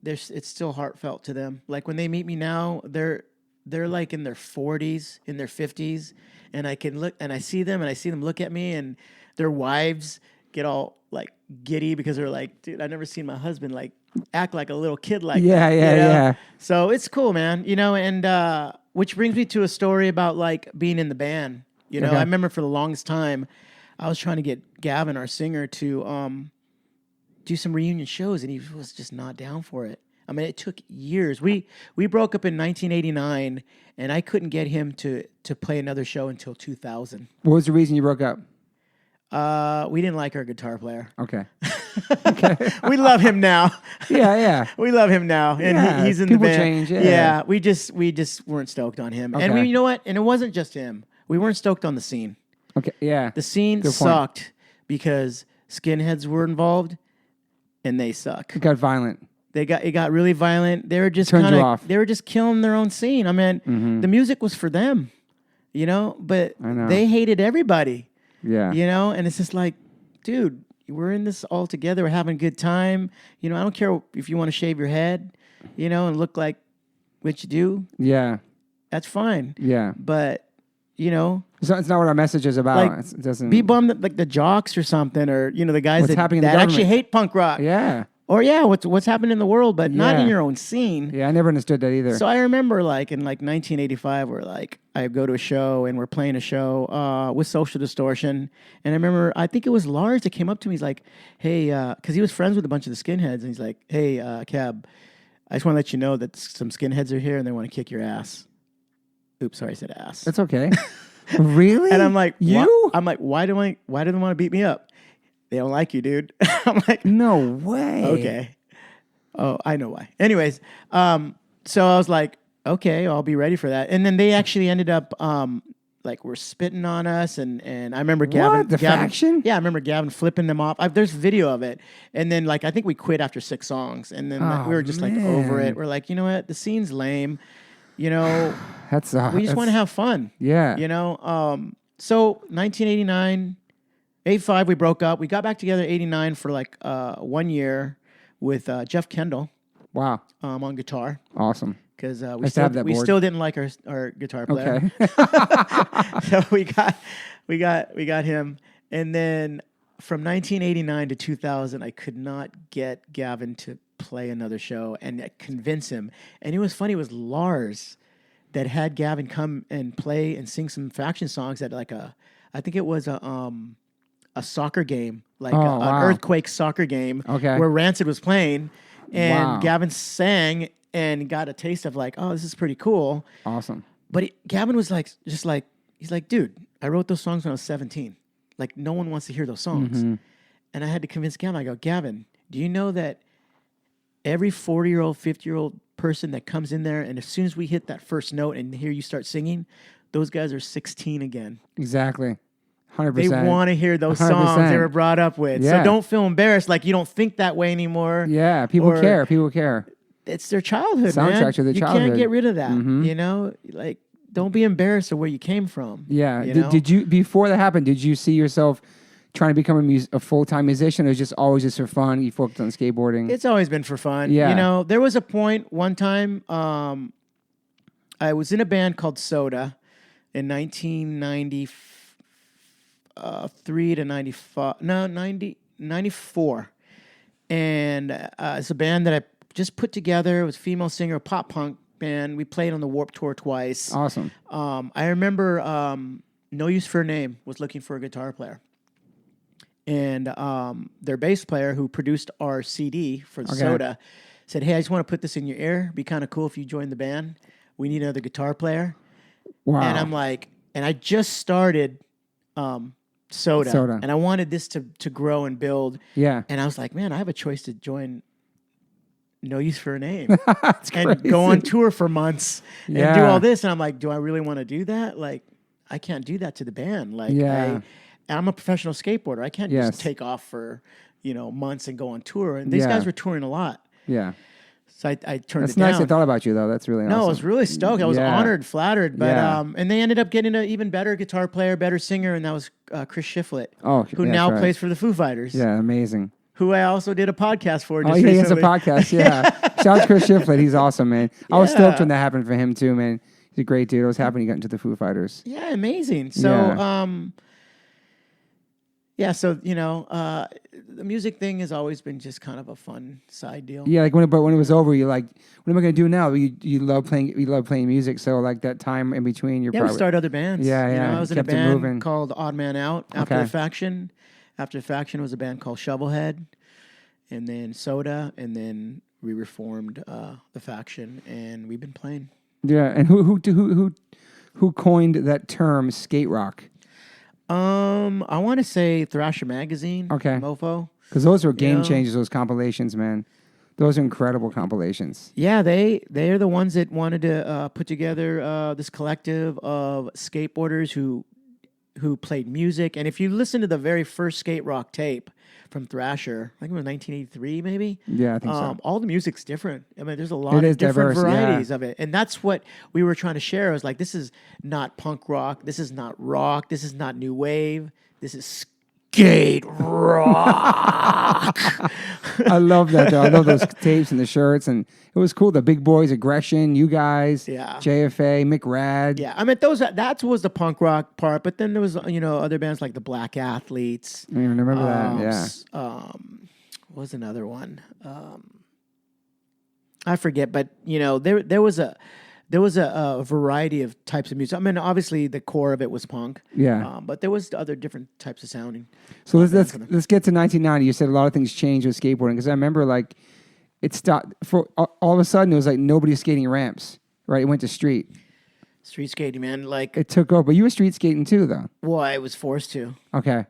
it's still heartfelt to them. Like when they meet me now, they're like in their 40s, in their 50s, and I can look and I see them look at me, and their wives get all like giddy because they're like, dude, I've never seen my husband like act like a little kid like that. Yeah. So it's cool, man. You know, and which brings me to a story about like being in the band. You know, I remember for the longest time, I was trying to get Gavin, our singer, to do some reunion shows, and he was just not down for it. I mean, it took years. We broke up in 1989, and I couldn't get him to play another show until 2000. What was the reason you broke up? We didn't like our guitar player. Okay. We love him now. Yeah. We love him now, and he's in the band. People change. Yeah. We just weren't stoked on him, Okay. and you know what? And it wasn't just him. We weren't stoked on the scene. Okay. Yeah. The scene sucked because skinheads were involved, and they suck. It got violent. It got really violent. They were just they were just killing their own scene. I mean, the music was for them, you know, but they hated everybody. Yeah. You know, and it's just like, dude, we're in this all together. We're having a good time. You know, I don't care if you want to shave your head, you know, and look like what you do. Yeah. That's fine. Yeah. But, you know, it's not what our message is about. Like, it doesn't be bummed that like the jocks or something, or, you know, the guys that actually hate punk rock. Yeah. or what's happening in the world, but not in your own scene. Yeah, I never understood that either. So I remember like in like 1985 where like I go to a show and we're playing a show with Social Distortion. And I remember, I think it was Lars that came up to me. He's like, hey, because he was friends with a bunch of the skinheads. And he's like, hey, Cab, I just want to let you know that some skinheads are here and they want to kick your ass. Oops, sorry, I said ass. That's okay. Really? And I'm like, you? I'm like, why do they want to beat me up? They don't like you, dude. I'm like, no way. Okay. Oh, I know why. Anyways, so I was like, okay, I'll be ready for that. And then they actually ended up like were spitting on us, and I remember Gavin. Faction? Yeah, I remember Gavin flipping them off. There's video of it. And then like I think we quit after 6 songs, and then we were just like over it. We're like, you know what? The scene's lame. You know, we just want to have fun. Yeah. You know, so 1989. 85, we broke up. We got back together 89 for like 1 year with Jeff Kendall. Wow. On guitar. Awesome. Because we still didn't like our guitar player. Okay. So we got him. And then from 1989 to 2000, I could not get Gavin to play another show and convince him. And it was funny. It was Lars that had Gavin come and play and sing some Faction songs at like I think it was a soccer game, like an earthquake soccer game, where Rancid was playing, and Gavin sang and got a taste of like, oh, this is pretty cool. Awesome. But Gavin was like, he's like, dude, I wrote those songs when I was 17. Like, no one wants to hear those songs. Mm-hmm. And I had to convince Gavin. I go, Gavin, do you know that every 40-year-old, 50-year-old person that comes in there, and as soon as we hit that first note and hear you start singing, those guys are 16 again. Exactly. 100%. They want to hear those 100%. Songs they were brought up with. Yeah. So don't feel embarrassed. Like, you don't think that way anymore. Yeah, people care. People care. It's their childhood, soundtrack to their childhood. You can't get rid of that. Mm-hmm. You know? Like, don't be embarrassed of where you came from. Yeah. Did you, before that happened, did you see yourself trying to become a full-time musician, or was it just always just for fun? You focused on skateboarding? It's always been for fun. Yeah. You know, there was a point one time, I was in a band called Soda in 1993 to 95. No, 94. And it's a band that I just put together. It was a female singer, a pop punk band. We played on the Warped Tour twice. Awesome. I remember No Use for a Name was looking for a guitar player. And their bass player, who produced our CD for the Soda, said, hey, I just want to put this in your ear. It'd be kind of cool if you joined the band. We need another guitar player. Wow. And I'm like, and I just started Soda. And I wanted this to grow and build. Yeah. And I was like, man, I have a choice to join No Use for a Name. And go on tour for months and do all this. And I'm like, do I really want to do that? Like, I can't do that to the band. Like, I'm a professional skateboarder. I can't just take off for, months and go on tour. And these guys were touring a lot. Yeah. So I turned it down. That's nice they thought about you, though. That's really awesome. No, I was really stoked. I was honored, flattered. But and they ended up getting an even better guitar player, better singer, and that was Chris Schifflett, who now plays for the Foo Fighters. Yeah, amazing. Who I also did a podcast for just recently. He has a podcast, Shout out to Chris Schifflett. He's awesome, man. I was stoked when that happened for him, too, man. He's a great dude. I was happy he got into the Foo Fighters. Yeah, amazing. So, so the music thing has always been just kind of a fun side deal. Yeah, like when it was over, you're like, what am I going to do now? You love playing music, so like that time in between, we start other bands. Yeah. I was in a band called Odd Man Out after the Faction. After the Faction was a band called Shovelhead, and then Soda, and then we reformed the Faction, and we've been playing. Yeah, and who coined that term skate rock? I want to say Thrasher Magazine. Okay. Mofo. Because those were game changers, those compilations, man. Those are incredible compilations. Yeah, they are the ones that wanted to put together this collective of skateboarders who played music. And if you listen to the very first skate rock tape from Thrasher, I think it was 1983 maybe. Yeah, I think so. All the music's different. I mean, there's a lot of different varieties of it. And that's what we were trying to share. I was like, this is not punk rock. This is not rock. This is not new wave. This is skate rock. I love that, though. I love those tapes and the shirts. And it was cool. The Big Boys, Aggression, you guys, JFA, McRad. Yeah, I mean, that was the punk rock part. But then there was, other bands like the Black Athletes. I remember that, what was another one? I forget, but there was a variety of types of music. I mean, obviously the core of it was punk. Yeah. But there was other different types of sounding. So let's get to 1990. You said a lot of things changed with skateboarding because I remember like it stopped for all of a sudden it was like nobody skating ramps. Right, it went to street. Street skating, man. Like it took over. But you were street skating too, though. Well, I was forced to. Okay.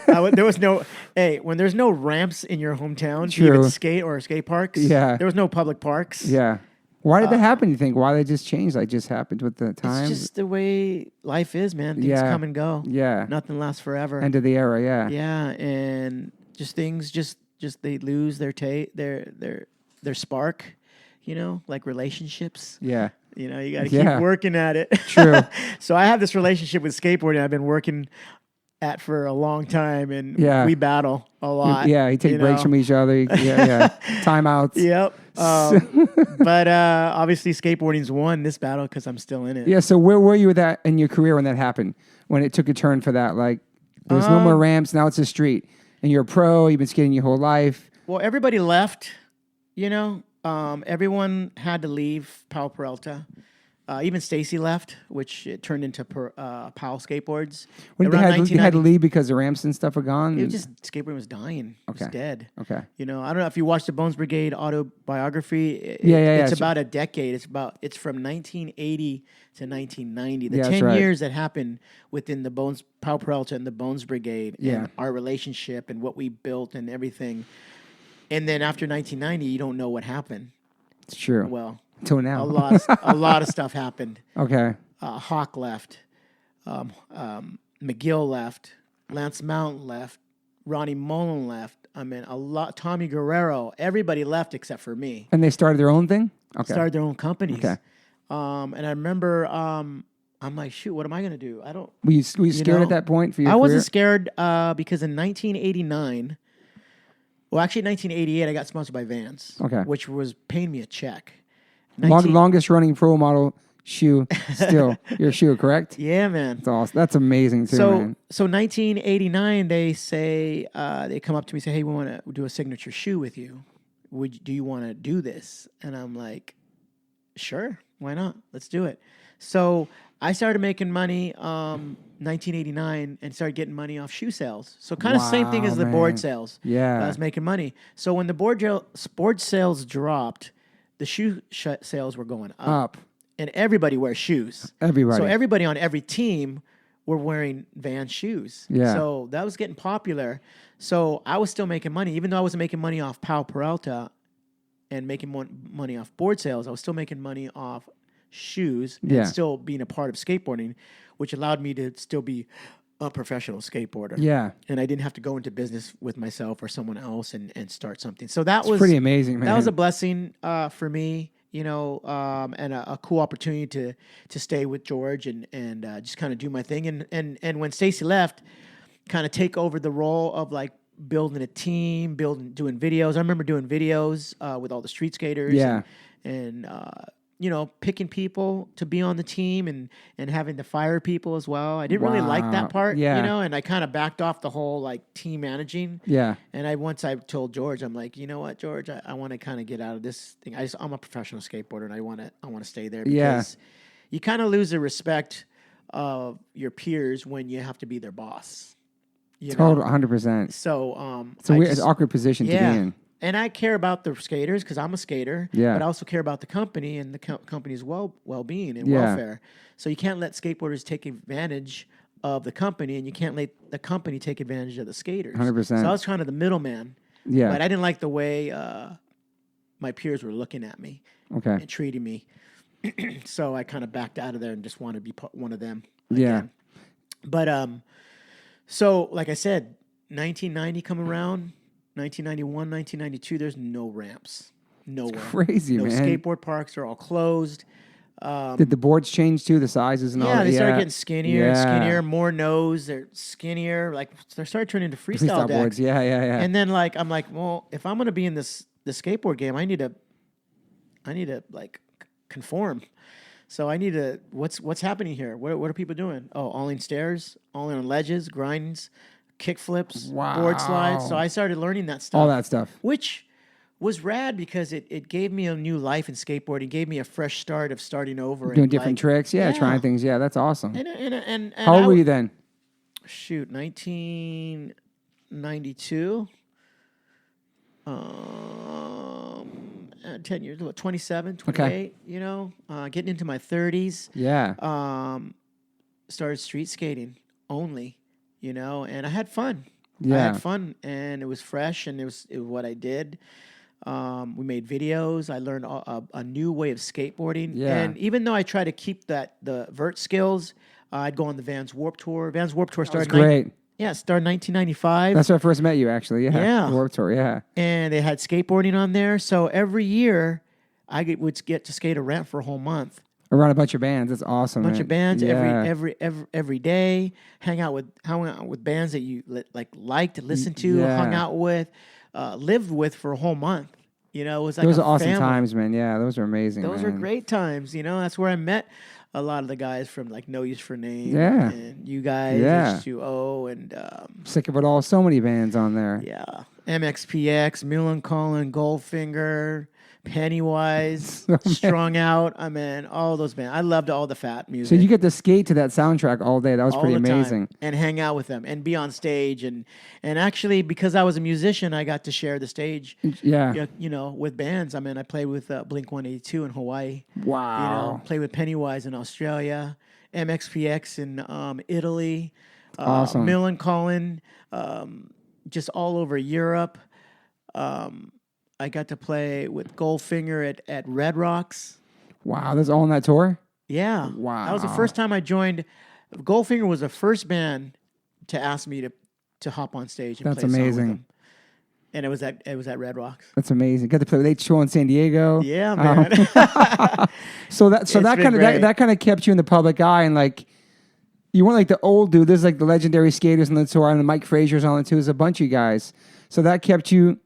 There was no. Hey, when there's no ramps in your hometown to even skate or skate parks. Yeah. There was no public parks. Yeah. Why did that happen? You think? Why did it just change? Like just happened with the time. It's just the way life is, man. Things come and go. Yeah. Nothing lasts forever. End of the era. Yeah. Yeah, and just things just they lose their their spark. Like relationships. Yeah. You got to keep working at it. True. So I have this relationship with skateboarding I've been working at for a long time, and we battle a lot. Yeah, you take breaks from each other. Yeah. Timeouts. Yep. But obviously skateboarding's won this battle because I'm still in it. Yeah, so where were you with that in your career when that happened? When it took a turn for that? Like, there was no more ramps, now it's a street. And you're a pro, you've been skating your whole life. Well, everybody left, everyone had to leave Powell Peralta. Even Stacy left, which it turned into Powell Skateboards. When they had to leave because the ramps and stuff were gone? It was just skateboarding was dying. Okay. It was dead. Okay. I don't know if you watched the Bones Brigade autobiography. It's about a decade. It's from 1980 to 1990. The 10 years that happened within the Powell Peralta and the Bones Brigade and our relationship and what we built and everything. And then after 1990, you don't know what happened. It's true. Well, until now, a lot of stuff happened. Okay. Hawk left. McGill left. Lance Mountain left. Ronnie Mullen left. I mean, a lot. Tommy Guerrero. Everybody left except for me. And they started their own thing. Okay. Started their own companies. Okay. And I remember. I'm like, shoot, what am I going to do? I don't. Were you scared at that point for your career? wasn't scared because in 1989. Well, actually, 1988, I got sponsored by Vans, which was paying me a check. Longest running pro model shoe still. Your shoe, correct? Yeah, man. That's awesome. That's amazing, too, man. So 1989, they say, they come up to me and say, hey, we want to do a signature shoe with you. Do you want to do this? And I'm like, sure, why not? Let's do it. So I started making money 1989 and started getting money off shoe sales. So kind of same thing as the board sales. Yeah. I was making money. So when the board sales dropped, the shoe sales were going up. And everybody wears shoes. Everybody. So everybody on every team were wearing Vans shoes. Yeah. So that was getting popular. So I was still making money. Even though I wasn't making money off Powell Peralta and making money off board sales, I was still making money off shoes and still being a part of skateboarding, which allowed me to still be a professional skateboarder. Yeah. And I didn't have to go into business with myself or someone else and start something. So that was pretty amazing, man. That was a blessing for me, and a cool opportunity to stay with George and just kind of do my thing. And when Stacy left, kind of take over the role of like building a team, doing videos. I remember doing videos with all the street skaters. Yeah. And picking people to be on the team and having to fire people as well. I didn't really like that part, and I kind of backed off the whole like team managing. Yeah. And once I told George, I'm like, you know what, George, I want to kind of get out of this thing. I'm a professional skateboarder and I want to stay there because you kind of lose the respect of your peers when you have to be their boss. Total 100%. So it's an awkward position to be in. And I care about the skaters because I'm a skater, but I also care about the company and the company's well-being and welfare. So you can't let skateboarders take advantage of the company, and you can't let the company take advantage of the skaters. 100%. So I was kind of the middleman. Yeah. But I didn't like the way my peers were looking at me and treating me. So I kind of backed out of there and just wanted to be one of them again. But so like I said, 1990 come around. 1991, 1992, there's no ramps. Nowhere. It's crazy, man. No skateboard parks are all closed. Did the boards change too, the sizes and all that? Yeah, they started getting skinnier, more nose. They're skinnier. Like, they started turning into freestyle decks. Boards, yeah. And then, like, I'm like, well, if I'm going to be in the skateboard game, I need to like, conform. So I need to, what's happening here? What are people doing? Oh, all in stairs, all in on ledges, grinds, kick flips, board slides. So I started learning that stuff. All that stuff. Which was rad because it gave me a new life in skateboarding, gave me a fresh start of starting over. Doing different tricks. Yeah, trying things. Yeah, that's awesome. And how old were you then? Shoot, 1992. 10 years, 27, 28, getting into my 30s. Yeah. Started street skating only, and I had fun. Yeah. I had fun, and it was fresh, and it was what I did. We made videos. I learned a new way of skateboarding. Yeah. And even though I try to keep the vert skills, I'd go on the Vans Warped Tour. Vans Warped Tour started. Great. Started in 1995. That's where I first met you, actually. Yeah. Warped Tour, yeah. And they had skateboarding on there. So every year, I would get to skate a ramp for a whole month. Around a bunch of bands. That's awesome. A bunch of bands every day. Hang out with bands that you liked, listened to, hung out with, lived with for a whole month. It was like those are awesome family. times, man. Yeah, those are amazing. Those were great times. That's where I met a lot of the guys from No Use for Name. Yeah. And you guys, H2O, and Sick of It All. So many bands on there. Yeah. MXPX, Millencolin, Goldfinger, Pennywise, Strung Out. I mean, all those bands. I loved all the Fat music. So you get to skate to that soundtrack all day. That was pretty amazing. And hang out with them and be on stage. And actually, because I was a musician, I got to share the stage. Yeah. With bands. I mean, I played with Blink-182 in Hawaii. Wow. Played with Pennywise in Australia, MXPX in Italy, awesome. Millencolin, just all over Europe. I got to play with Goldfinger at Red Rocks. Wow, that's all on that tour? Yeah. Wow. That was the first time I joined. Goldfinger was the first band to ask me to hop on stage and play a song with them. And it was at Red Rocks. That's amazing. Got to play with H2O in San Diego. Yeah, man. So that kind of kept you in the public eye, and you weren't like the old dude. There's the legendary skaters on the tour, and the Mike Frazier's on it too. There's a bunch of guys. So that kept you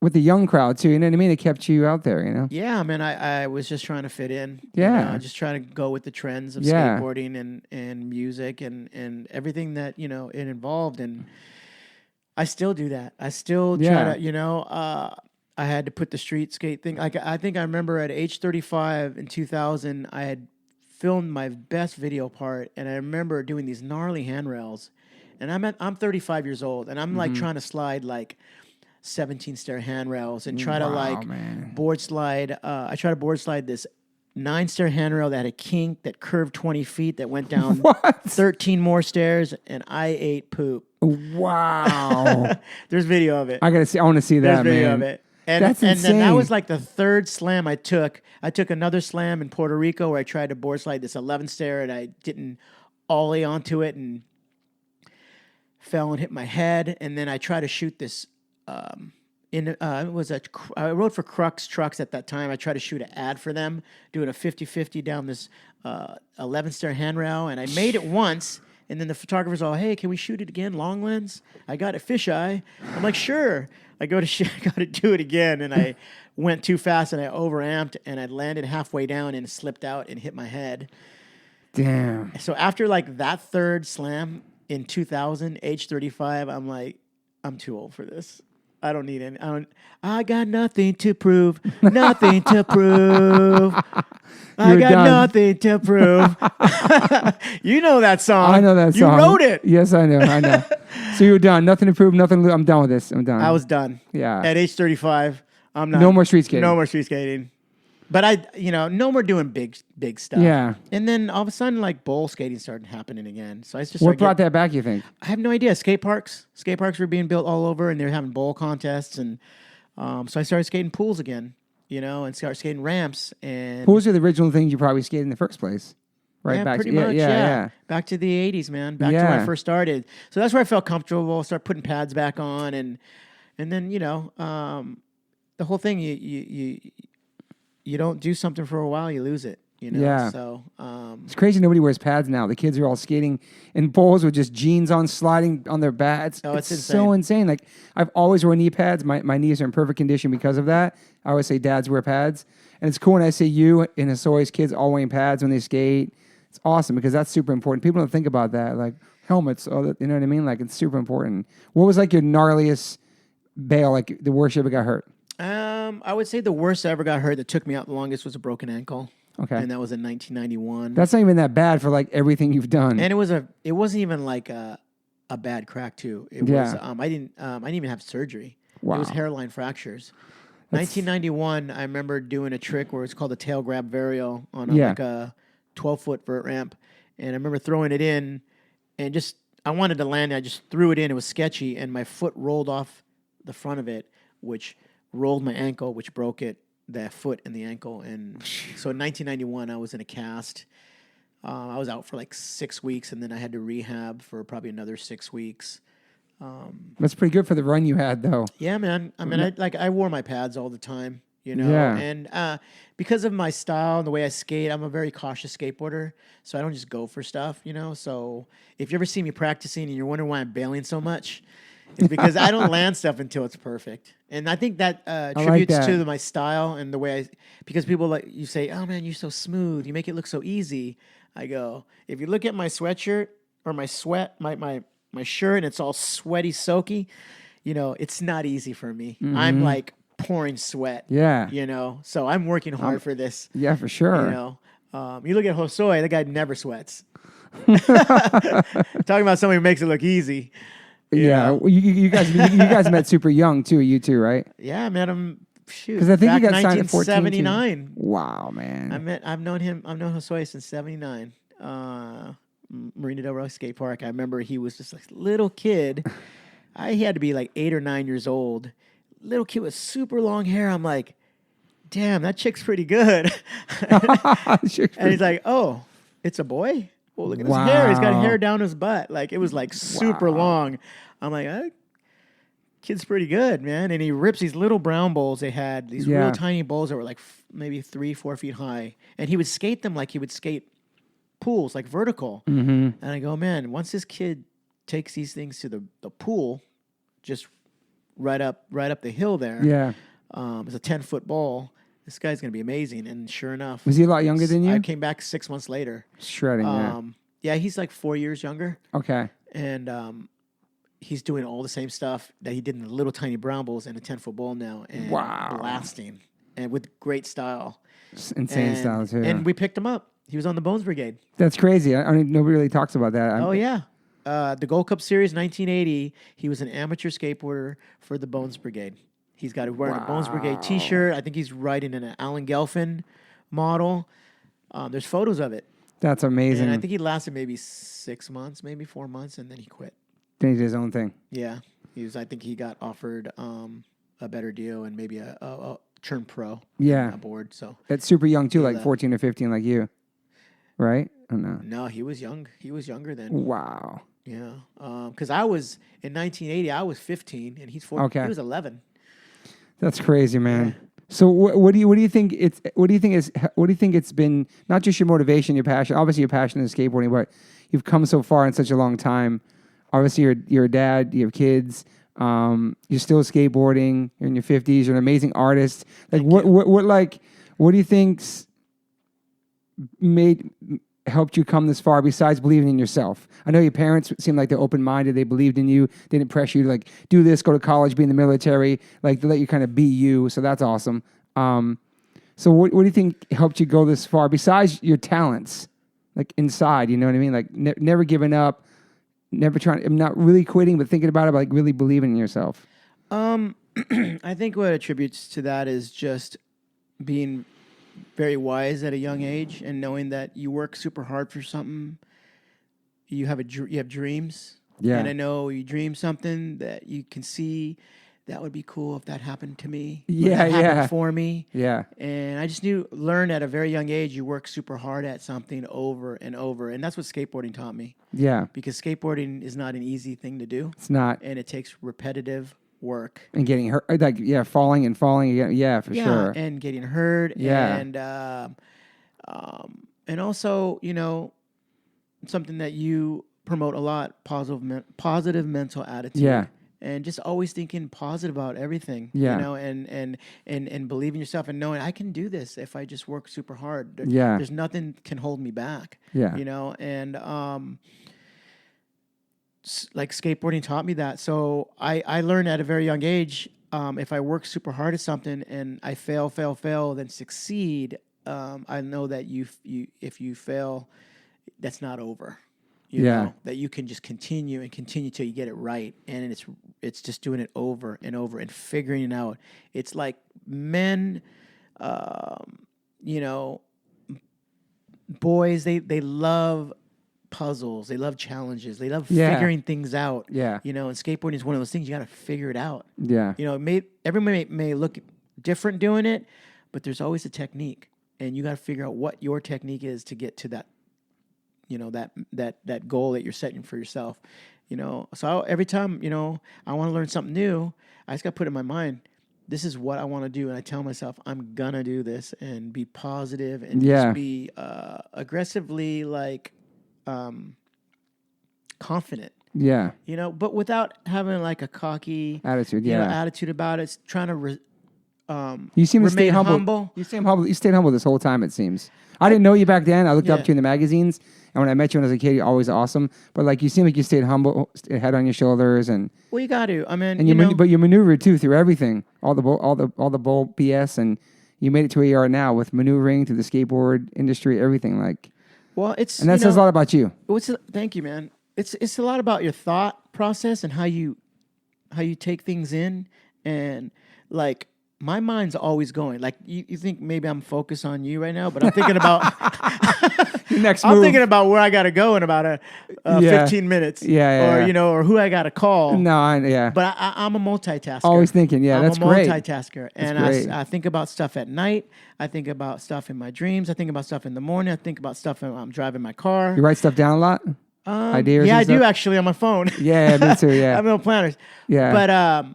with the young crowd too, you know what I mean? It kept you out there, Yeah, I mean, I was just trying to fit in. Yeah. Just trying to go with the trends of skateboarding and music and everything that, it involved. And I still do that. I still try to, I had to put the street skate thing. I think I remember at age 35 in 2000, I had filmed my best video part, and I remember doing these gnarly handrails. And I'm 35 years old, and I'm trying to slide 17-stair handrails and try to board slide. I try to board slide this 9-stair handrail that had a kink that curved 20 feet that went down 13 more stairs, and I ate poop. Wow. There's video of it. I want to see that, There's video of it. And, that's insane. Then that was the third slam I took. I took another slam in Puerto Rico where I tried to board slide this 11-stair, and I didn't ollie onto it and fell and hit my head. And then I tried to shoot this I rode for Crux Trucks at that time. I tried to shoot an ad for them, doing a 50-50 down this 11-stair handrail, and I made it once, and then the photographer's all, "Hey, can we shoot it again, long lens?" I got it fisheye. I'm like, "Sure." I got to do it again, and I went too fast, and I overamped, and I landed halfway down and slipped out and hit my head. Damn. So after that third slam in 2000, age 35, I'm like, I'm too old for this. I don't need any. I got nothing to prove. Nothing to prove. I got nothing to prove. You know that song. I know that song. You wrote it. Yes, I know. So you were done. Nothing to prove. Nothing to lose. I'm done with this. I'm done. I was done. Yeah. At age 35, I'm not. No more street skating. No more street skating. But no more doing big stuff. Yeah. And then all of a sudden, bowl skating started happening again. So I just what brought that back, you think? I have no idea. Skate parks were being built all over, and they were having bowl contests, and so I started skating pools again, and started skating ramps. And pools are the original things you probably skated in the first place, right? Yeah, pretty much. Yeah. Back to the 80s, man. Back to when I first started. So that's where I felt comfortable. Start putting pads back on, and then the whole thing you don't do something for a while, you lose it. Yeah. So it's crazy. Nobody wears pads now. The kids are all skating in bowls with just jeans on, sliding on their bats. It's insane. So insane. I've always worn knee pads. My knees are in perfect condition because of that. I always say dads wear pads, and it's cool when I say you and it's always kids all wearing pads when they skate. It's awesome because that's super important. People don't think about that. helmets. You know what I mean? Like, it's super important. What was like your gnarliest bail? Like the worst you ever got hurt? I would say the worst I ever got hurt that took me out the longest was a broken ankle. Okay. And that was in 1991. That's not even that bad for like everything you've done. And it wasn't even like a bad crack too. It was I didn't even have surgery. Wow. It was hairline fractures. 1991, I remember doing a trick where it's called a tail grab varial on like a 12-foot vert ramp. And I remember throwing it in and I wanted to land it. I just threw it in. It was sketchy. And my foot rolled off the front of it, which rolled my ankle, which broke it, the foot and the ankle. And so in 1991, I was in a cast. I was out for like 6 weeks, and then I had to rehab for probably another 6 weeks. That's pretty good for the run you had, though. Yeah, man. I mean, I wore my pads all the time, you know. Yeah. And because of my style and the way I skate, I'm a very cautious skateboarder, so I don't just go for stuff, you know. So if you ever see me practicing and you're wondering why I'm bailing so much, it's because I don't land stuff until it's perfect. And I think that tributes to my style and the way because people like you say, "Oh man, you're so smooth. You make it look so easy." I go, if you look at my sweatshirt or my shirt and it's all sweaty, soaky, you know, it's not easy for me. Mm-hmm. I'm like pouring sweat. Yeah. You know, so I'm working hard for this. Yeah, for sure. You know, you look at Josue, the guy never sweats. Talking about somebody who makes it look easy. Yeah. You guys met super young too, you two, right? Yeah, I met him. Because I think you got signed at 14. 1979. Wow, man. I've known Josue since 79. Marina Del Rey Skate Park. I remember he was just like a little kid. He had to be like 8 or 9 years old. Little kid with super long hair. I'm like, damn, that chick's pretty good. And he's like, oh, it's a boy? Well, look at his hair. He's got hair down his butt. Like, it was like super long. I'm like, kid's pretty good, man. And he rips these little brown bowls they had, these real tiny bowls that were like maybe 3-4 feet high. And he would skate them like he would skate pools, like vertical. Mm-hmm. And I go, man, once this kid takes these things to the pool, just right up the hill there. Yeah. It's a 10-foot bowl. This guy's going to be amazing. And sure enough. Was he a lot younger than you? I came back 6 months later. Shredding, yeah, he's like 4 years younger. Okay. And he's doing all the same stuff that he did in the little tiny brown bowls in a 10-foot bowl now. And blasting. And with great style. Insane style, too. And we picked him up. He was on the Bones Brigade. That's crazy. Nobody really talks about that. Yeah. The Gold Cup Series, 1980, he was an amateur skateboarder for the Bones Brigade. He's got wearing a Bones Brigade T-shirt. I think he's riding in an Alan Gelfin model. There's photos of it. That's amazing. And I think he lasted maybe 6 months, maybe 4 months, and then he quit. Then he did his own thing. Yeah. I think he got offered a better deal and maybe a Churn Pro aboard. So that's super young, too, like 14 or 15 like you. Right? Or no? No, he was young. He was younger then. Wow. Yeah. Because I was, in 1980, I was 15, and he's 14. Okay. He was 11. That's crazy, man. Yeah. So what do you think it's been, not just your motivation, your passion, obviously your passion in skateboarding, but you've come so far in such a long time. Obviously you're a dad, you have kids, you're still skateboarding, you're in your 50s, you're an amazing artist. Like what do you think's helped you come this far besides believing in yourself? I know your parents seemed like they're open-minded. They believed in you. They didn't pressure you to like do this, go to college, be in the military. Like they let you kind of be you. So that's awesome. So what do you think helped you go this far besides your talents? Like inside, you know what I mean? Like never giving up, never trying. I'm not really quitting, but thinking about it, but like really believing in yourself. I think what attributes to that is just being very wise at a young age and knowing that you work super hard for something. You have dreams. Yeah. And I know you dream something that you can see that would be cool if that happened to me. Yeah. Happened for me. Yeah. And I just learned at a very young age, you work super hard at something over and over. And that's what skateboarding taught me. Yeah. Because skateboarding is not an easy thing to do. It's not. And it takes repetitive work and getting hurt, like falling again, sure, and getting hurt, and also something that you promote a lot, positive mental attitude, and just always thinking positive about everything, and believe in yourself and knowing I can do this if I just work super hard. There's nothing can hold me back, and like skateboarding taught me that. So I learned at a very young age, if I work super hard at something and I fail, then succeed, I know that if you fail, that's not over. You know, that you can just continue till you get it right. And it's just doing it over and over and figuring it out. It's like men, you know, boys, they love puzzles. They love challenges. They love figuring things out. Yeah. You know, and skateboarding is one of those things you got to figure it out. Yeah. You know, everyone may look different doing it, but there's always a technique. And you got to figure out what your technique is to get to that, you know, that goal that you're setting for yourself. You know, so every time, you know, I want to learn something new, I just got to put in my mind, this is what I want to do. And I tell myself, I'm going to do this and be positive and just be aggressively like confident. Yeah. You know, but without having like a cocky attitude, attitude about it. It's trying to you seem to stay humble. You stayed humble this whole time, it seems. I didn't know you back then. I looked up to you in the magazines, and when I met you when I was a kid, you're always awesome. But like you seem like you stayed humble, head on your shoulders, and well, you got to. I mean, and but you maneuvered too through everything, all the bold BS, and you made it to where you are now with maneuvering through the skateboard industry, everything like. Well, that says a lot about you. Thank you, man. It's a lot about your thought process and how you take things in, and like. My mind's always going. Like you think maybe I'm focused on you right now, but I'm thinking about your next move. I'm thinking about where I got to go in about 15 minutes. Or you know, or who I got to call. No, But I'm a multitasker. Always thinking. Yeah, that's great. I'm a multitasker, and I think about stuff at night. I think about stuff in my dreams. I think about stuff in the morning. I think about stuff when I'm driving my car. You write stuff down a lot. Ideas. Yeah, I do actually on my phone. Yeah, me too. Yeah, I have no planners. Yeah, but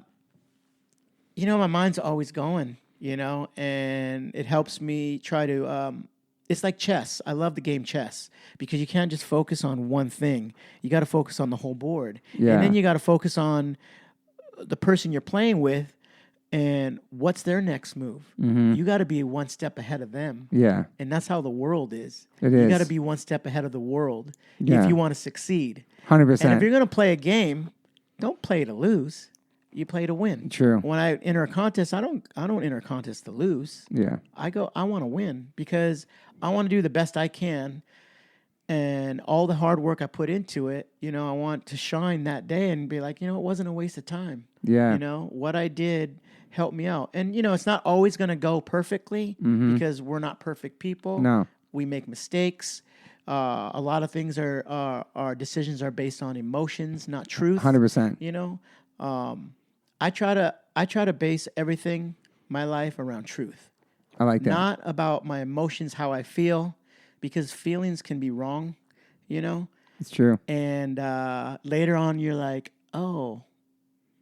you know, my mind's always going, you know, and it helps me try to, it's like chess. I love the game chess because you can't just focus on one thing. You got to focus on the whole board. Yeah. And then you got to focus on the person you're playing with and what's their next move. Mm-hmm. You got to be one step ahead of them. Yeah. And that's how the world is. You got to be one step ahead of the world if you want to succeed. 100%. And if you're going to play a game, don't play to lose. You play to win. True. When I enter a contest, I don't enter a contest to lose. Yeah. I want to win because I want to do the best I can, and all the hard work I put into it, you know, I want to shine that day and be like, you know, it wasn't a waste of time. Yeah. You know, what I did helped me out. And you know, it's not always going to go perfectly because we're not perfect people. No. We make mistakes. A lot of things our decisions are based on emotions, not truth. 100%. You know, I try to base everything, my life, around truth. I like that. Not about my emotions, how I feel, because feelings can be wrong, you know? It's true. And later on, you're like, oh,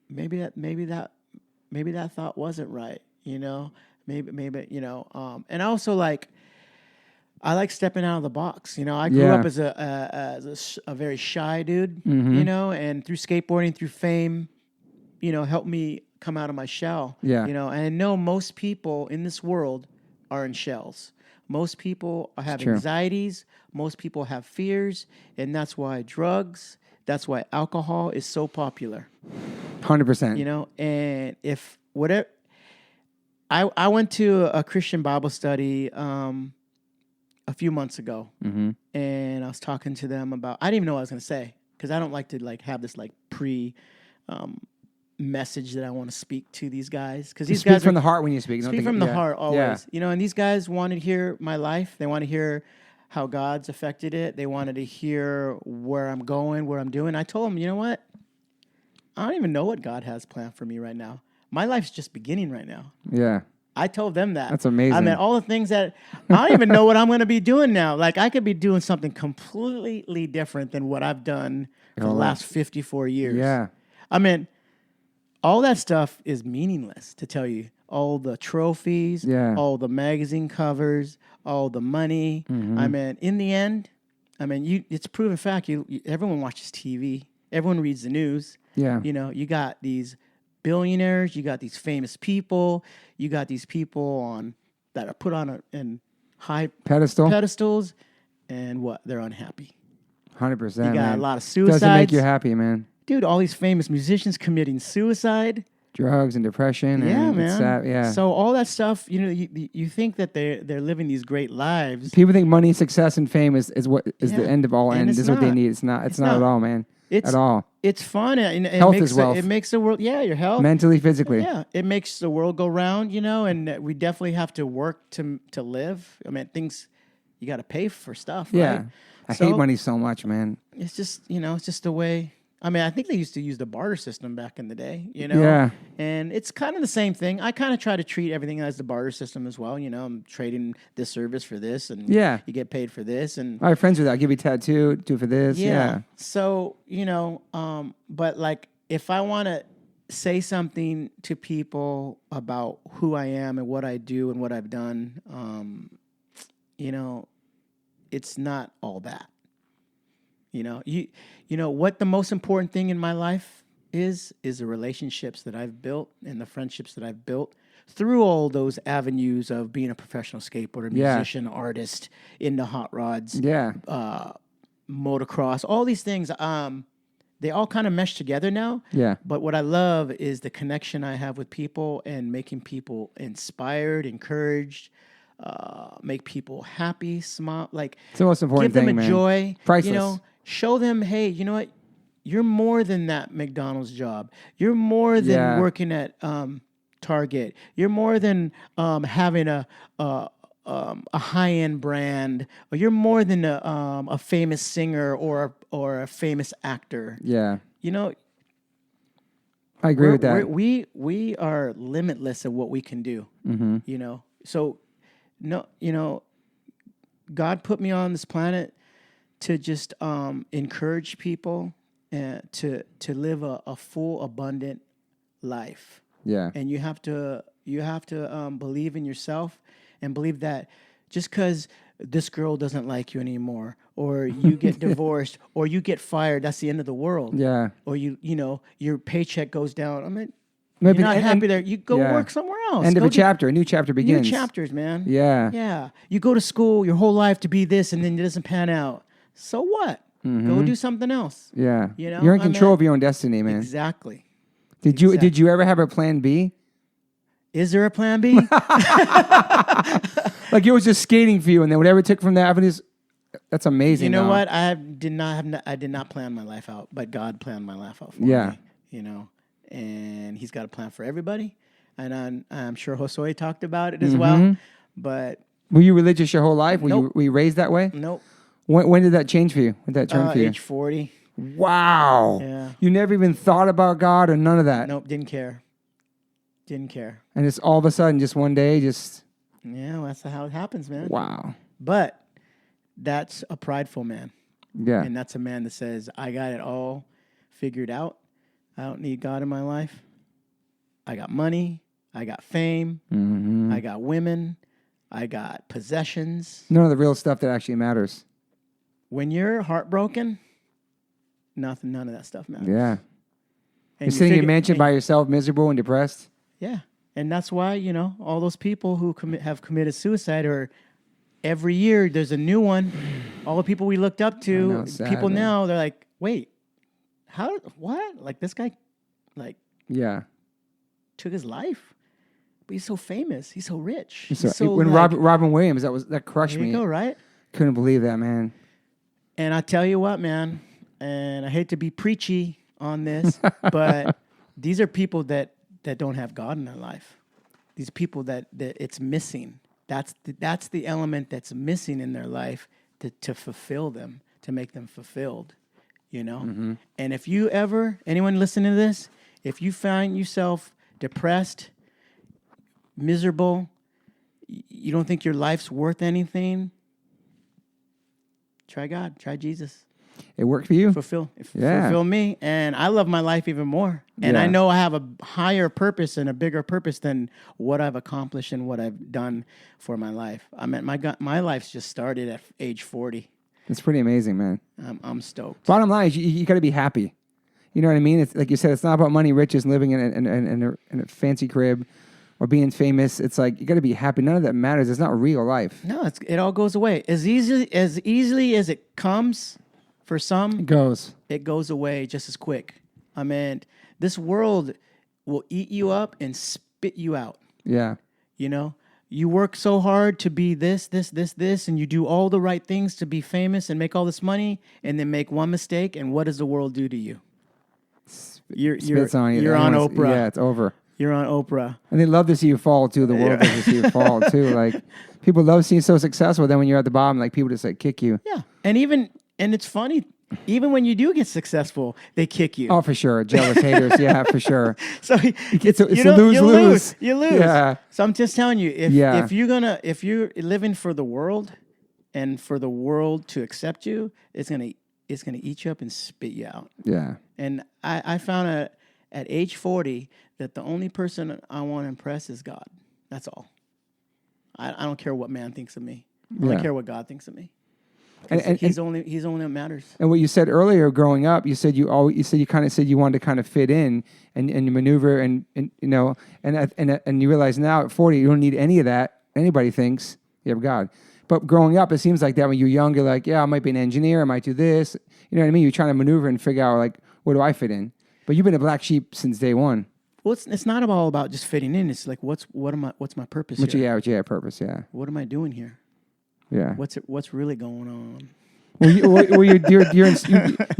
maybe that thought wasn't right, you know? Maybe you know. And also I like stepping out of the box. You know, I grew up as a very shy dude, you know, and through skateboarding, through fame, you know, helped me come out of my shell. Yeah. You know, and I know most people in this world are in shells. Most people have anxieties. Most people have fears. And that's why that's why alcohol is so popular. 100%. You know, and if whatever, I went to a Christian Bible study a few months ago. Mm-hmm. And I was talking to them about, I didn't even know what I was going to say because I don't like to have this message that I want to speak to these guys because these guys speak from the heart when you speak. Speak from the heart always, you know. And these guys wanted to hear my life. They want to hear how God's affected it. They wanted to hear where I'm going, what I'm doing. I told them, you know what? I don't even know what God has planned for me right now. My life's just beginning right now. Yeah. I told them that. That's amazing. I mean, all the things that I don't even know what I'm going to be doing now. Like I could be doing something completely different than what I've done for the last 54 years. Yeah. I mean, all that stuff is meaningless, to tell you. All the trophies, all the magazine covers, all the money. Mm-hmm. I mean, in the end, it's a proven fact. Everyone watches TV. Everyone reads the news. Yeah. You know, you got these billionaires. You got these famous people. You got these people that are put on in high pedestals, and what? They're unhappy. 100%. You got man. a lot of suicides. Doesn't make you happy, man. Dude, all these famous musicians committing suicide. Drugs and depression. Yeah, and man. It's sad, yeah. So all that stuff, you think that they're living these great lives. People think money, success, and fame is the end of all ends. This is what they need. It's not. It's not at all, man. At all. It's fun. And health is wealth. It makes the world. Yeah, your health. Mentally, physically. Yeah, it makes the world go round. And we definitely have to work to live. I mean, you got to pay for stuff. Yeah, right? I hate money so much, man. It's just it's just the way. I mean, I think they used to use the barter system back in the day, Yeah. And it's kind of the same thing. I kind of try to treat everything as the barter system as well. I'm trading this service for this, and you get paid for this. And I have friends with that. I'll give you a tattoo, do it for this. Yeah. So, but like if I want to say something to people about who I am and what I do and what I've done, it's not all that. What the most important thing in my life is the relationships that I've built and the friendships that I've built through all those avenues of being a professional skateboarder, musician, artist, into hot rods, motocross, all these things. They all kind of mesh together now. Yeah. But what I love is the connection I have with people and making people inspired, encouraged, make people happy, smile, like it's the most important give them thing, a joy. Priceless. Show them, hey, you know what? You're more than that McDonald's job. You're more than working at Target. You're more than having a high-end brand, or you're more than a famous singer or a famous actor. Yeah. I agree with that. We are limitless at what we can do. Mm-hmm. So God put me on this planet to just encourage people to live a full, abundant life. Yeah. And you have to believe in yourself and believe that just because this girl doesn't like you anymore, or you get divorced, or you get fired, that's the end of the world. Yeah. Or your paycheck goes down. I mean, maybe you're not happy there. You go work somewhere else. End of a chapter. A new chapter begins. New chapters, man. Yeah. Yeah. You go to school your whole life to be this, and then it doesn't pan out. So what? Go do something else. Yeah. You're in control of your own destiny, man. Exactly. Did you ever have a plan B? Is there a plan B? Like it was just skating for you, and then whatever it took from the avenues. That's amazing. You know what? I did not plan my life out, but God planned my life out for me. And He's got a plan for everybody, and I'm sure Josue talked about it as well. But were you religious your whole life? Nope. Were you raised that way? Nope. When did that change for you? When did that turn for you? Age 40. Wow. Yeah. You never even thought about God or none of that? Nope, didn't care. And it's all of a sudden, just one day, just... Yeah, well, that's how it happens, man. Wow. But that's a prideful man. Yeah. And that's a man that says, I got it all figured out. I don't need God in my life. I got money. I got fame. I got women. I got possessions. None of the real stuff that actually matters. When you're heartbroken, none of that stuff matters. Yeah. You're sitting in a mansion by yourself, miserable and depressed. Yeah. And that's why, all those people who have committed suicide, or every year there's a new one. All the people we looked up to, people now, they're like, wait, what? Like this guy, took his life. But he's so famous. He's so rich. Robin Williams, that crushed me. There you go, right? Couldn't believe that, man. And I tell you what, man, and I hate to be preachy on this, but these are people that don't have God in their life. These people that it's missing. That's the element that's missing in their life to fulfill them, to make them fulfilled, And if you anyone listening to this, if you find yourself depressed, miserable, you don't think your life's worth anything, try God, try Jesus. It worked for you? Fulfill me. And I love my life even more. And I know I have a higher purpose and a bigger purpose than what I've accomplished and what I've done for my life. I mean, my life's just started at age 40. It's pretty amazing, man. I'm stoked. Bottom line is you got to be happy. You know what I mean? It's like you said, it's not about money, riches, and living in a fancy crib or being famous. It's like you got to be happy. None of that matters. It's not real life. No, it all goes away as easily as it comes For some, it goes away just as quick. I mean, this world will eat you up and spit you out. Yeah. You know, you work so hard to be this, and you do all the right things to be famous and make all this money, and then make one mistake, and what does the world do to you? You're on Oprah. Yeah, it's over. You're on Oprah. And they love to see you fall, too. The world loves to see you fall, too. Like, people love seeing you so successful. Then when you're at the bottom, like, people just, like, kick you. Yeah. And it's funny. Even when you do get successful, they kick you. Oh, for sure. Jealous haters. Yeah, for sure. So it's a lose-lose. You lose. Yeah. So I'm just telling you, if you're living for the world and for the world to accept you, it's gonna eat you up and spit you out. Yeah. And I found out at age 40 that the only person I want to impress is God. That's all. I don't care what man thinks of me. I don't care what God thinks of me. And he's only what matters. And what you said earlier, growing up, you said you kind of said you wanted to kind of fit in and you maneuver and you know and you realize now at 40 you don't need any of that. Anybody thinks you have God, but growing up it seems like that when you're young you're like, yeah, I might be an engineer, I might do this. You know what I mean? You're trying to maneuver and figure out like, where do I fit in? But you've been a black sheep since day one. Well, it's not all about just fitting in. It's like what's my purpose here? Yeah, purpose. Yeah. What am I doing here? Yeah. What's really going on? Well, you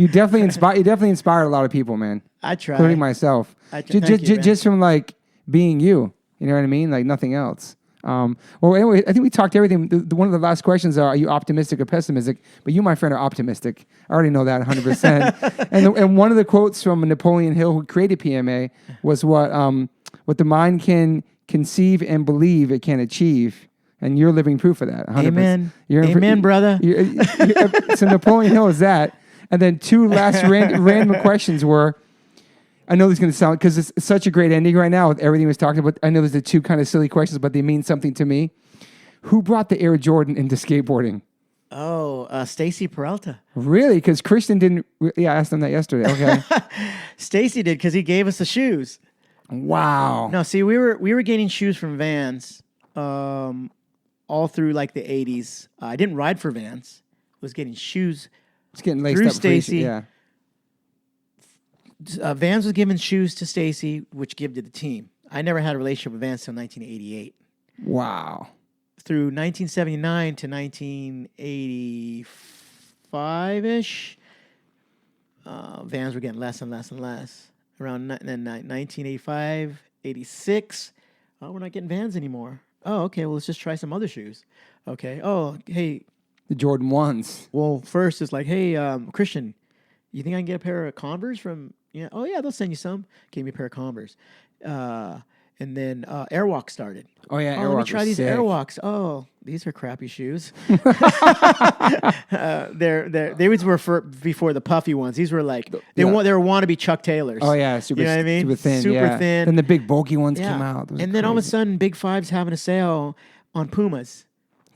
definitely inspired a lot of people, man. I try, including myself. Just from like being you. You know what I mean? Like nothing else. Well, anyway, I think we talked everything. One of the last questions are you optimistic or pessimistic? But you, my friend, are optimistic. I already know that 100%. and one of the quotes from Napoleon Hill, who created PMA, was what the mind can conceive and believe it can achieve. And you're living proof of that. 100%. Amen. Amen, brother. So Napoleon Hill is that. And then two last random questions were, I know this is going to sound, because it's such a great ending right now with everything we was talking about. I know there's the two kind of silly questions, but they mean something to me. Who brought the Air Jordan into skateboarding? Oh, Stacy Peralta. Really? Because Christian didn't. Yeah, I asked him that yesterday. Okay. Stacy did because he gave us the shoes. Wow. No, see, we were getting shoes from Vans. All through like the 80s. I didn't ride for Vans. Was getting shoes. It's getting laced through up. Stacy. Yeah. Vans was giving shoes to Stacy, which gave to the team. I never had a relationship with Vans until 1988. Wow. Through 1979 to 1985-ish, Vans were getting less and less and less. Around 1985, 86, we're not getting Vans anymore. Oh, okay. Well, let's just try some other shoes. Okay. Oh, hey. The Jordan 1s. Well, first it's like, hey, Christian, you think I can get a pair of Converse from? Yeah. Oh, yeah. They'll send you some. Gave me a pair of Converse. And then Airwalk started. Oh yeah. Let me try these Airwalks. Oh, these are crappy shoes. They were for before the puffy ones. These were like they were wannabe Chuck Taylors. Oh yeah, super. You know what I mean? Super thin. Super thin. Then the big bulky ones came out. And then crazy. All of a sudden, Big Five's having a sale on Pumas.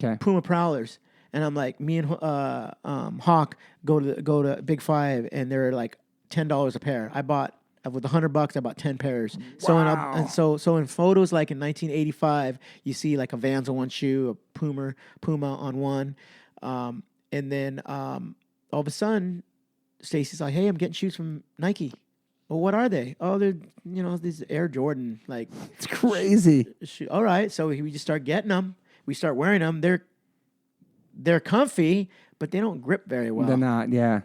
Okay. Puma Prowlers. And I'm like, me and Hawk go to Big Five, and they're like $10 a pair. I bought. With $100, I bought 10 pairs. Wow. So in photos like in 1985, you see like a Vans on one shoe, a Puma on one, and then all of a sudden, Stacy's like, "Hey, I'm getting shoes from Nike." Well, what are they? Oh, they're these Air Jordan. Like it's crazy. All right, so we just start getting them. We start wearing them. They're comfy, but they don't grip very well. They're not. Yeah.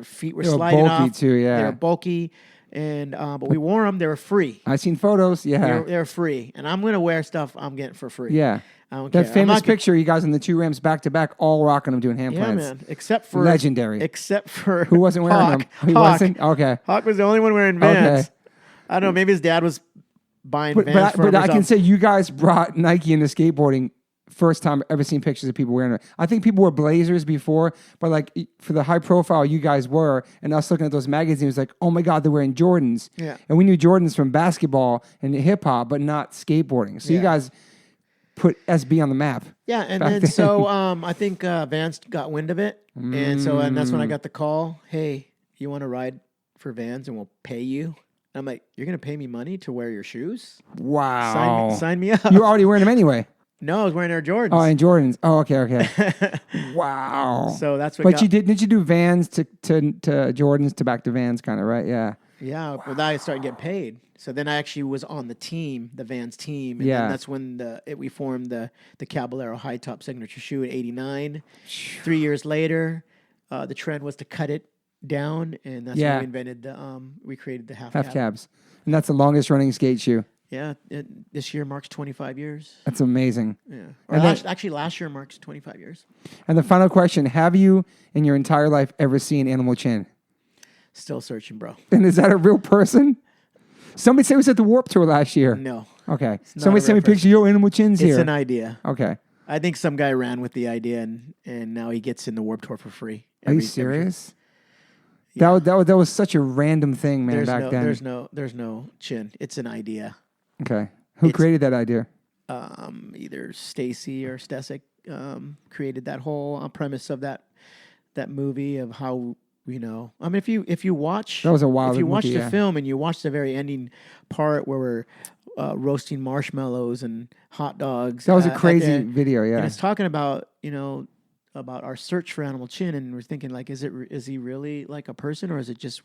Feet were sliding off. Bulky too. Yeah. They were bulky. And but we wore them. They were free. I seen photos. Yeah, they were free. And I'm gonna wear stuff I'm getting for free. Yeah, I don't that care. famous picture, you guys in the two Rams back to back, all rocking them, doing hand plants. Yeah, man. Except for legendary. Except for who wasn't wearing Hawk. them? Who wasn't? Okay. Hawk was the only one wearing Vans. Okay. I don't know. Maybe his dad was buying Vans for him. But I can say you guys brought Nike into skateboarding. First time I've ever seen pictures of people wearing it. I think people wore Blazers before, but like for the high profile you guys were, and us looking at those magazines, like, oh my God, they're wearing Jordans. Yeah. And we knew Jordans from basketball and hip hop, but not skateboarding. So you guys put SB on the map. Yeah, and then so I think Vans got wind of it, and that's when I got the call. Hey, you want to ride for Vans, and we'll pay you. And I'm like, you're gonna pay me money to wear your shoes? Wow. Sign me up. You're already wearing them anyway. No, I was wearing Air Jordans. Oh, and Jordans. Oh, okay. Wow. So that's what. But didn't you do Vans to Jordans to back to Vans, kind of, right? Yeah. Yeah, but then I started getting paid. So then I actually was on the team, the Vans team, and then that's when we formed the Caballero high top signature shoe in '89. 3 years later, the trend was to cut it down, and that's when we invented we created the half cabs, and that's the longest running skate shoe. Yeah, this year marks 25 years. That's amazing. Yeah, or actually last year marks 25 years. And the final question: have you, in your entire life, ever seen Animal Chin? Still searching, bro. And is that a real person? Somebody said it was at the Warped Tour last year. No. Okay. Somebody sent me a picture. Yo, Animal Chin's here. It's an idea. Okay. I think some guy ran with the idea, and now he gets in the Warped Tour for free. Are you serious? Yeah. That was such a random thing, man. Back then. There's no chin. It's an idea. Okay. Who created that idea? Either Stacy or Stesic created that whole premise of that movie of how. I mean, if you watch, that was a wild. If you watch the film and you watch the very ending part where we're roasting marshmallows and hot dogs, that was a crazy video. Yeah, and it's talking about about our search for Animal Chin, and we're thinking like, is he really like a person, or is it just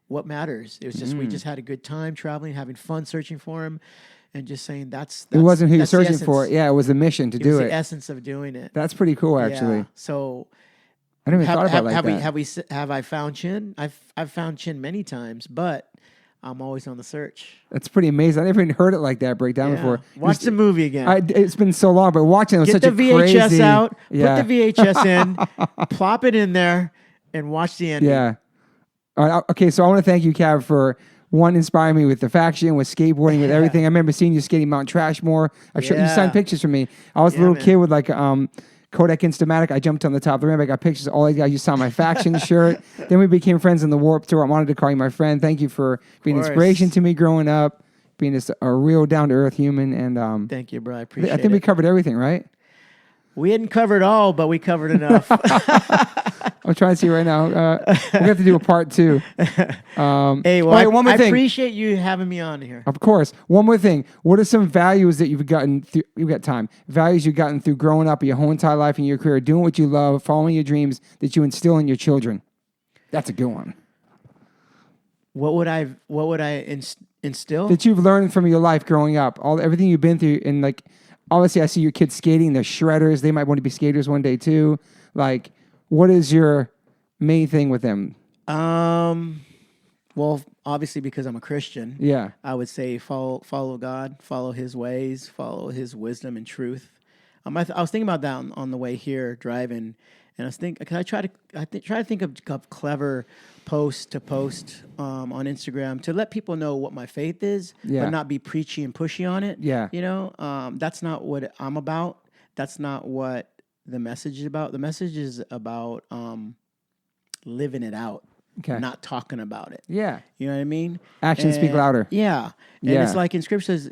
what matters? It was just we just had a good time traveling, having fun searching for him, and just saying that's it wasn't who you're searching for. Yeah, it was the mission to do it. The essence of doing it. That's pretty cool, actually. Yeah. So. I never thought about it like that. Have I found Chin? I've found Chin many times, but I'm always on the search. That's pretty amazing. I never even heard it like that breakdown before. Watch the movie again. It's been so long, but watching it was such a crazy... Get the VHS out, put the VHS in, plop it in there, and watch the ending. Yeah. All right, okay, so I want to thank you, Cav, for inspiring me with the faction, with skateboarding, with everything. I remember seeing you skating Mount Trashmore. You signed pictures for me. I was a little kid with like Kodak Instamatic. I jumped on the top of the ramp. I got pictures. All I got, you saw my faction shirt. Then we became friends in the Warped Tour. I wanted to call you my friend. Thank you for being inspiration to me growing up, being a real down-to-earth human. And thank you, bro. I appreciate it. I think we covered everything, right? We hadn't covered all, but we covered enough. I'm trying to see right now. We have to do a part 2. Hey, well, one more thing. I appreciate you having me on here. Of course. One more thing. What are some values that you've gotten through? You've got time. Values you've gotten through growing up your whole entire life and your career, doing what you love, following your dreams that you instill in your children. That's a good one. What would I instill? That you've learned from your life growing up, everything you've been through, and like. Obviously, I see your kids skating. They're shredders. They might want to be skaters one day too. Like, what is your main thing with them? Well, obviously, because I'm a Christian. Yeah. I would say follow God, follow His ways, follow His wisdom and truth. I was thinking about that on the way here driving, and I was thinking, because I try to think of clever posts to post on Instagram to let people know what my faith is, but not be preachy and pushy on it. Yeah. That's not what I'm about. That's not what the message is about. The message is about living it out, not talking about it. Yeah. You know what I mean? Actions speak louder. Yeah. And it's like in Scripture says,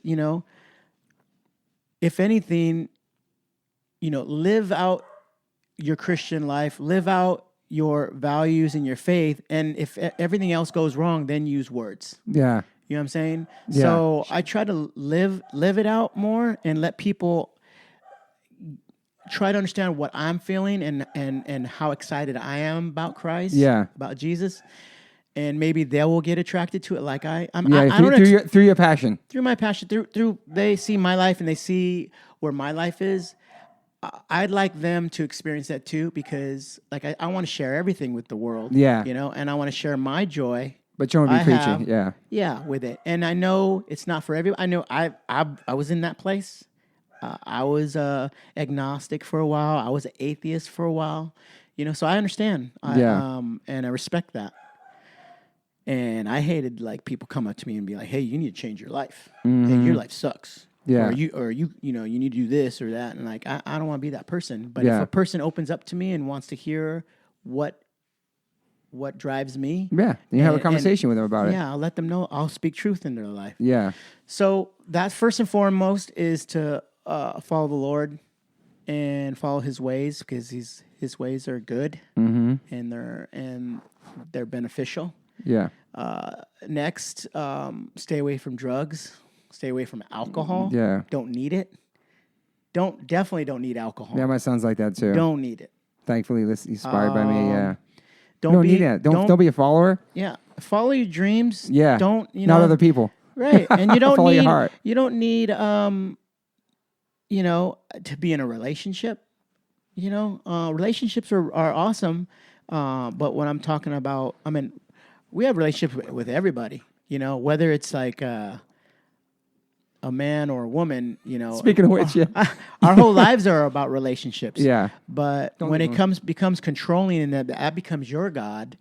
if anything, live out your Christian life, live out your values and your faith, and if everything else goes wrong, then use words. Yeah. You know what I'm saying? Yeah. So I try to live it out more and let people try to understand what I'm feeling and how excited I am about Christ, about Jesus, and maybe they will get attracted to it like I am. Through your passion. Through my passion, through they see my life and they see where my life is. I'd like them to experience that too, because like I want to share everything with the world. Yeah. And I want to share my joy. But you want to be preaching, yeah, with it. And I know it's not for everyone. I know I was in that place. I was agnostic for a while. I was an atheist for a while. So I understand. And I respect that. And I hated like people come up to me and be like, "Hey, you need to change your life. Mm-hmm. Hey, your life sucks." Yeah. Or you need to do this or that. And like, I don't want to be that person. But if a person opens up to me and wants to hear what drives me. Yeah. You have a conversation with them about it. Yeah. I'll let them know. I'll speak truth in their life. Yeah. So that first and foremost is to follow the Lord and follow His ways, because His ways are good, and they're beneficial. Yeah. Next, stay away from drugs. Stay away from alcohol. Yeah. Don't need it. definitely don't need alcohol. Yeah, my son's like that too. Don't need it. Thankfully, he's inspired by me. Yeah. Don't need it. Don't be a follower. Yeah. Follow your dreams. Yeah. Don't, not other people. Right. And you don't follow need your heart. You don't need to be in a relationship. Relationships are awesome. But when I'm talking about, we have relationships with everybody, whether it's like a man or a woman, Speaking of which, yeah. Our whole lives are about relationships. Yeah. But when it becomes controlling and that becomes your God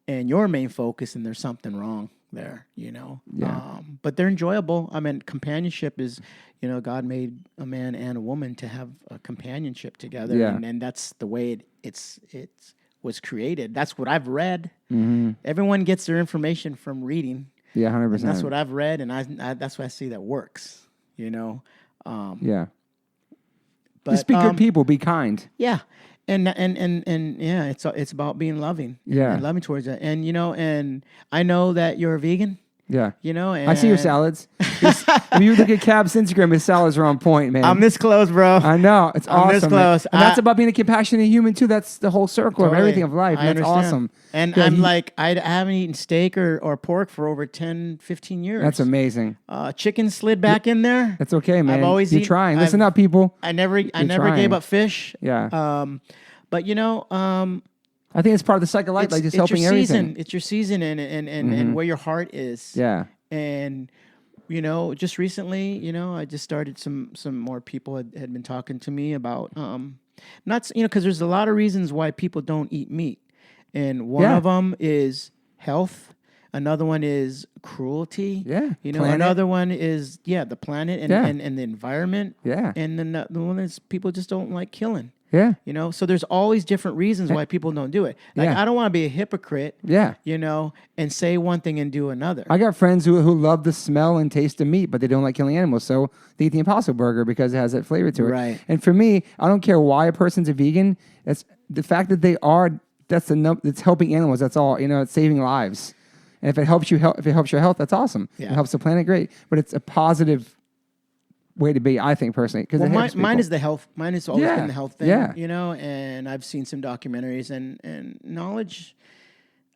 and your main focus, and there's something wrong there, Yeah. But they're enjoyable. Companionship is, God made a man and a woman to have a companionship together. Yeah. And that's the way it was created. That's what I've read. Mm-hmm. Everyone gets their information from reading. Yeah, 100%. That's what I've read, and I that's what I see that works. Yeah. But just be good people. Be kind. Yeah, and yeah, it's about being loving. Yeah, and loving towards it. And and I know that you're a vegan. Yeah. And I see your salads. If you look at Cab's Instagram, his salads are on point, man. I'm this close, bro. I know. It's awesome. I'm this close. And that's about being a compassionate human, too. That's the whole circle of everything of life. That's awesome. And I'm I haven't eaten steak or pork for over 10, 15 years. That's amazing. Chicken slid back in there. That's okay, man. I've always You're trying. Listen up, people. I never gave up fish. Yeah. But I think it's part of the cycle of life, like just helping everything. It's your season and where your heart is. Yeah. And, just recently, I just started some more people had been talking to me about, because there's a lot of reasons why people don't eat meat. And one of them is health. Another one is cruelty. Yeah. Another one is, the planet and the environment. Yeah. And then the one is people just don't like killing. Yeah. So there's always different reasons why people don't do it. Like, I don't want to be a hypocrite. Yeah. And say one thing and do another. I got friends who love the smell and taste of meat, but they don't like killing animals. So they eat the Impossible Burger because it has that flavor to it. Right. And for me, I don't care why a person's a vegan. It's the fact that they are, it's helping animals. That's all. It's saving lives. And if it helps your health, that's awesome. Yeah. It helps the planet, great. But it's a positive way to be, I think, personally. Because mine is the health. Mine has always been the health thing. Yeah. And I've seen some documentaries and knowledge,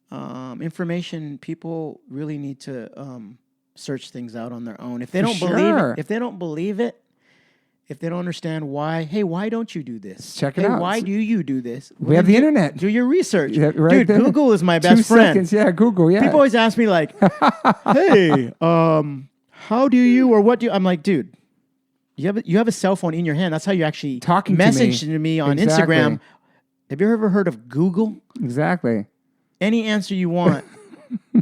information. People really need to search things out on their own. If they don't believe it, if they don't understand why, hey, why don't you do this? Check it out. Why do you do this? We have the internet. Do your research. Yeah, right. Dude, Google is my best friend. 2 seconds. Yeah, Google, yeah. People always ask me like, hey, how do you or what do you? I'm like, dude, you have a cell phone in your hand. That's how you actually message to me on Instagram. Have you ever heard of Google? Exactly. Any answer you want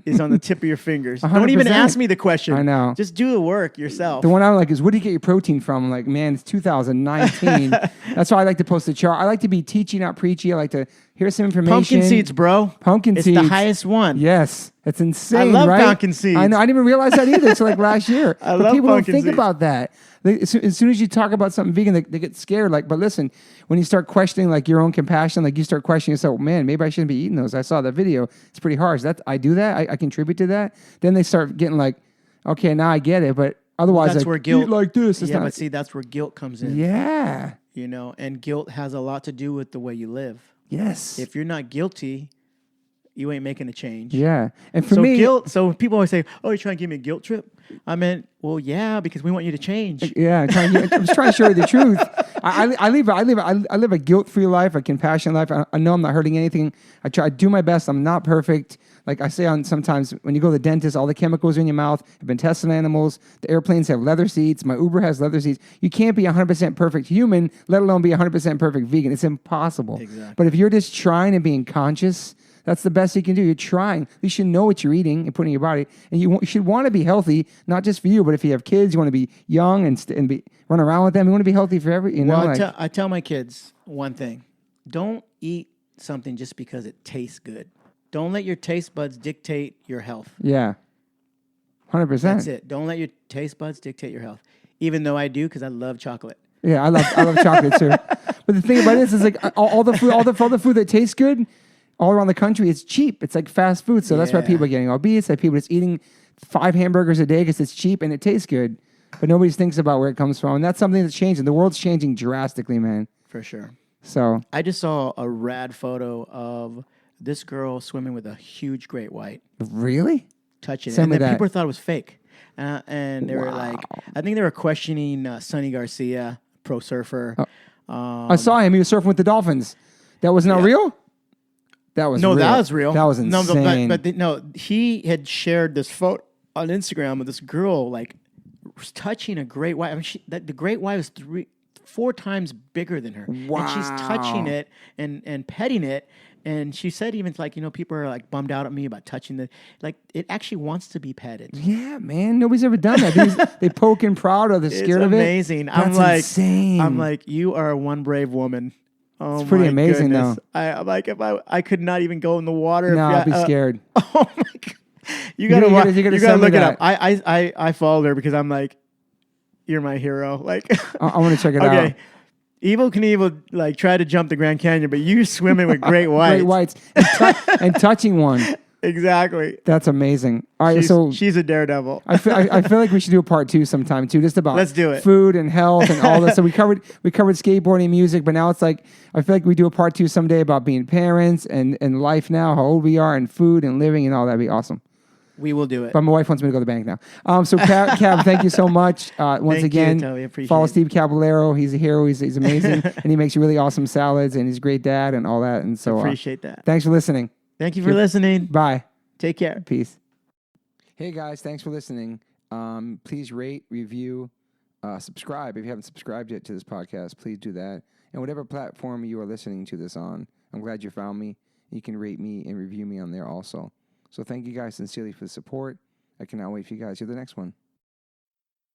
is on the tip of your fingers. 100%. Don't even ask me the question. I know. Just do the work yourself. The one I like is, where do you get your protein from? I'm like, man, it's 2019. That's why I like to post a chart. I like to be teachy, not preachy. I like to hear some information. Pumpkin seeds, bro. Pumpkin seeds. It's the highest one. Yes. It's insane, I love right? pumpkin seeds. I know. I didn't even realize that either until like last year. I but love people don't pumpkin think seeds. about that. As soon as you talk about something vegan, they get scared. But listen, when you start questioning like your own compassion, like you start questioning yourself, man, maybe I shouldn't be eating those. I saw that video. It's pretty harsh. I do that. I contribute to that. Then they start getting like, okay, now I get it. But otherwise, that's where guilt, eat like this. but see, that's where guilt comes in. Yeah. And guilt has a lot to do with the way you live. Yes. If you're not guilty, you ain't making a change. Yeah. And for me, guilt. So people always say, "Oh, you're trying to give me a guilt trip." I meant, well, yeah, because we want you to change. Yeah, I'm just trying to show you the truth. I live a guilt-free life, a compassionate life. I know I'm not hurting anything. I try to do my best. I'm not perfect. Like I say sometimes when you go to the dentist, all the chemicals are in your mouth have been tested on animals. The airplanes have leather seats. My Uber has leather seats. You can't be 100% perfect human, let alone be 100% perfect vegan. It's impossible. Exactly. But if you're just trying and being conscious, that's the best you can do. You're trying. You should know what you're eating and putting in your body. And you should want to be healthy, not just for you, but if you have kids, you want to be young and run around with them. You want to be healthy for I tell my kids one thing. Don't eat something just because it tastes good. Don't let your taste buds dictate your health. Yeah. 100%. That's it. Don't let your taste buds dictate your health. Even though I do, because I love chocolate. Yeah, I love chocolate too. But the thing about it is like all the food that tastes good all around the country, it's cheap. It's like fast food. So that's why people are getting obese. Like people just eating 5 hamburgers a day because it's cheap and it tastes good. but nobody thinks about where it comes from. And that's something that's changing. The world's changing drastically, man. For sure. So I just saw a rad photo of this girl swimming with a huge great white. Really? Touching it. Send And me then that. people thought it was fake. And they were like, I think they were questioning Sonny Garcia, pro surfer. I saw him. He was surfing with the dolphins. That was not real? That was real. That was real. That was insane. But he had shared this photo on Instagram of this girl like was touching a great white. I mean, the great white was 4 times bigger than her. Wow. And she's touching it and petting it. And she said even like, people are like bummed out at me about touching it actually wants to be petted. Yeah, man. Nobody's ever done that. They poking proud or they're scared of it. It's amazing. That's insane. I'm like, you are one brave woman. Oh, it's pretty amazing, goodness. though. I'm like, if I could not even go in the water. No, I'd be scared. Oh my God. You gotta look it up. that. I followed her because I'm like, you're my hero. Like, I want to check it out. Okay. Evel Knievel like tried to jump the Grand Canyon, but you swimming with great whites. Great whites and touching one. Exactly. That's amazing. All right, she's a daredevil. I feel like we should do a part 2 sometime too, just about Let's do it. Food and health and all this. So we covered skateboarding, music, but now it's like I feel like we do a part 2 someday about being parents and life now, how old we are, and food and living and all. That'd be awesome. We will do it. But my wife wants me to go to the bank now. So Cab, thank you so much. Once again, follow Steve Caballero. He's a hero. He's amazing, and he makes really awesome salads, and he's a great dad, and all that. And so appreciate that. Thanks for listening. Thank you for listening. Bye. Take care. Peace. Hey guys, thanks for listening. Please rate, review, subscribe. If you haven't subscribed yet to this podcast, please do that. And whatever platform you are listening to this on, I'm glad you found me. You can rate me and review me on there also. So thank you guys sincerely for the support. I cannot wait for you guys to hear the next one.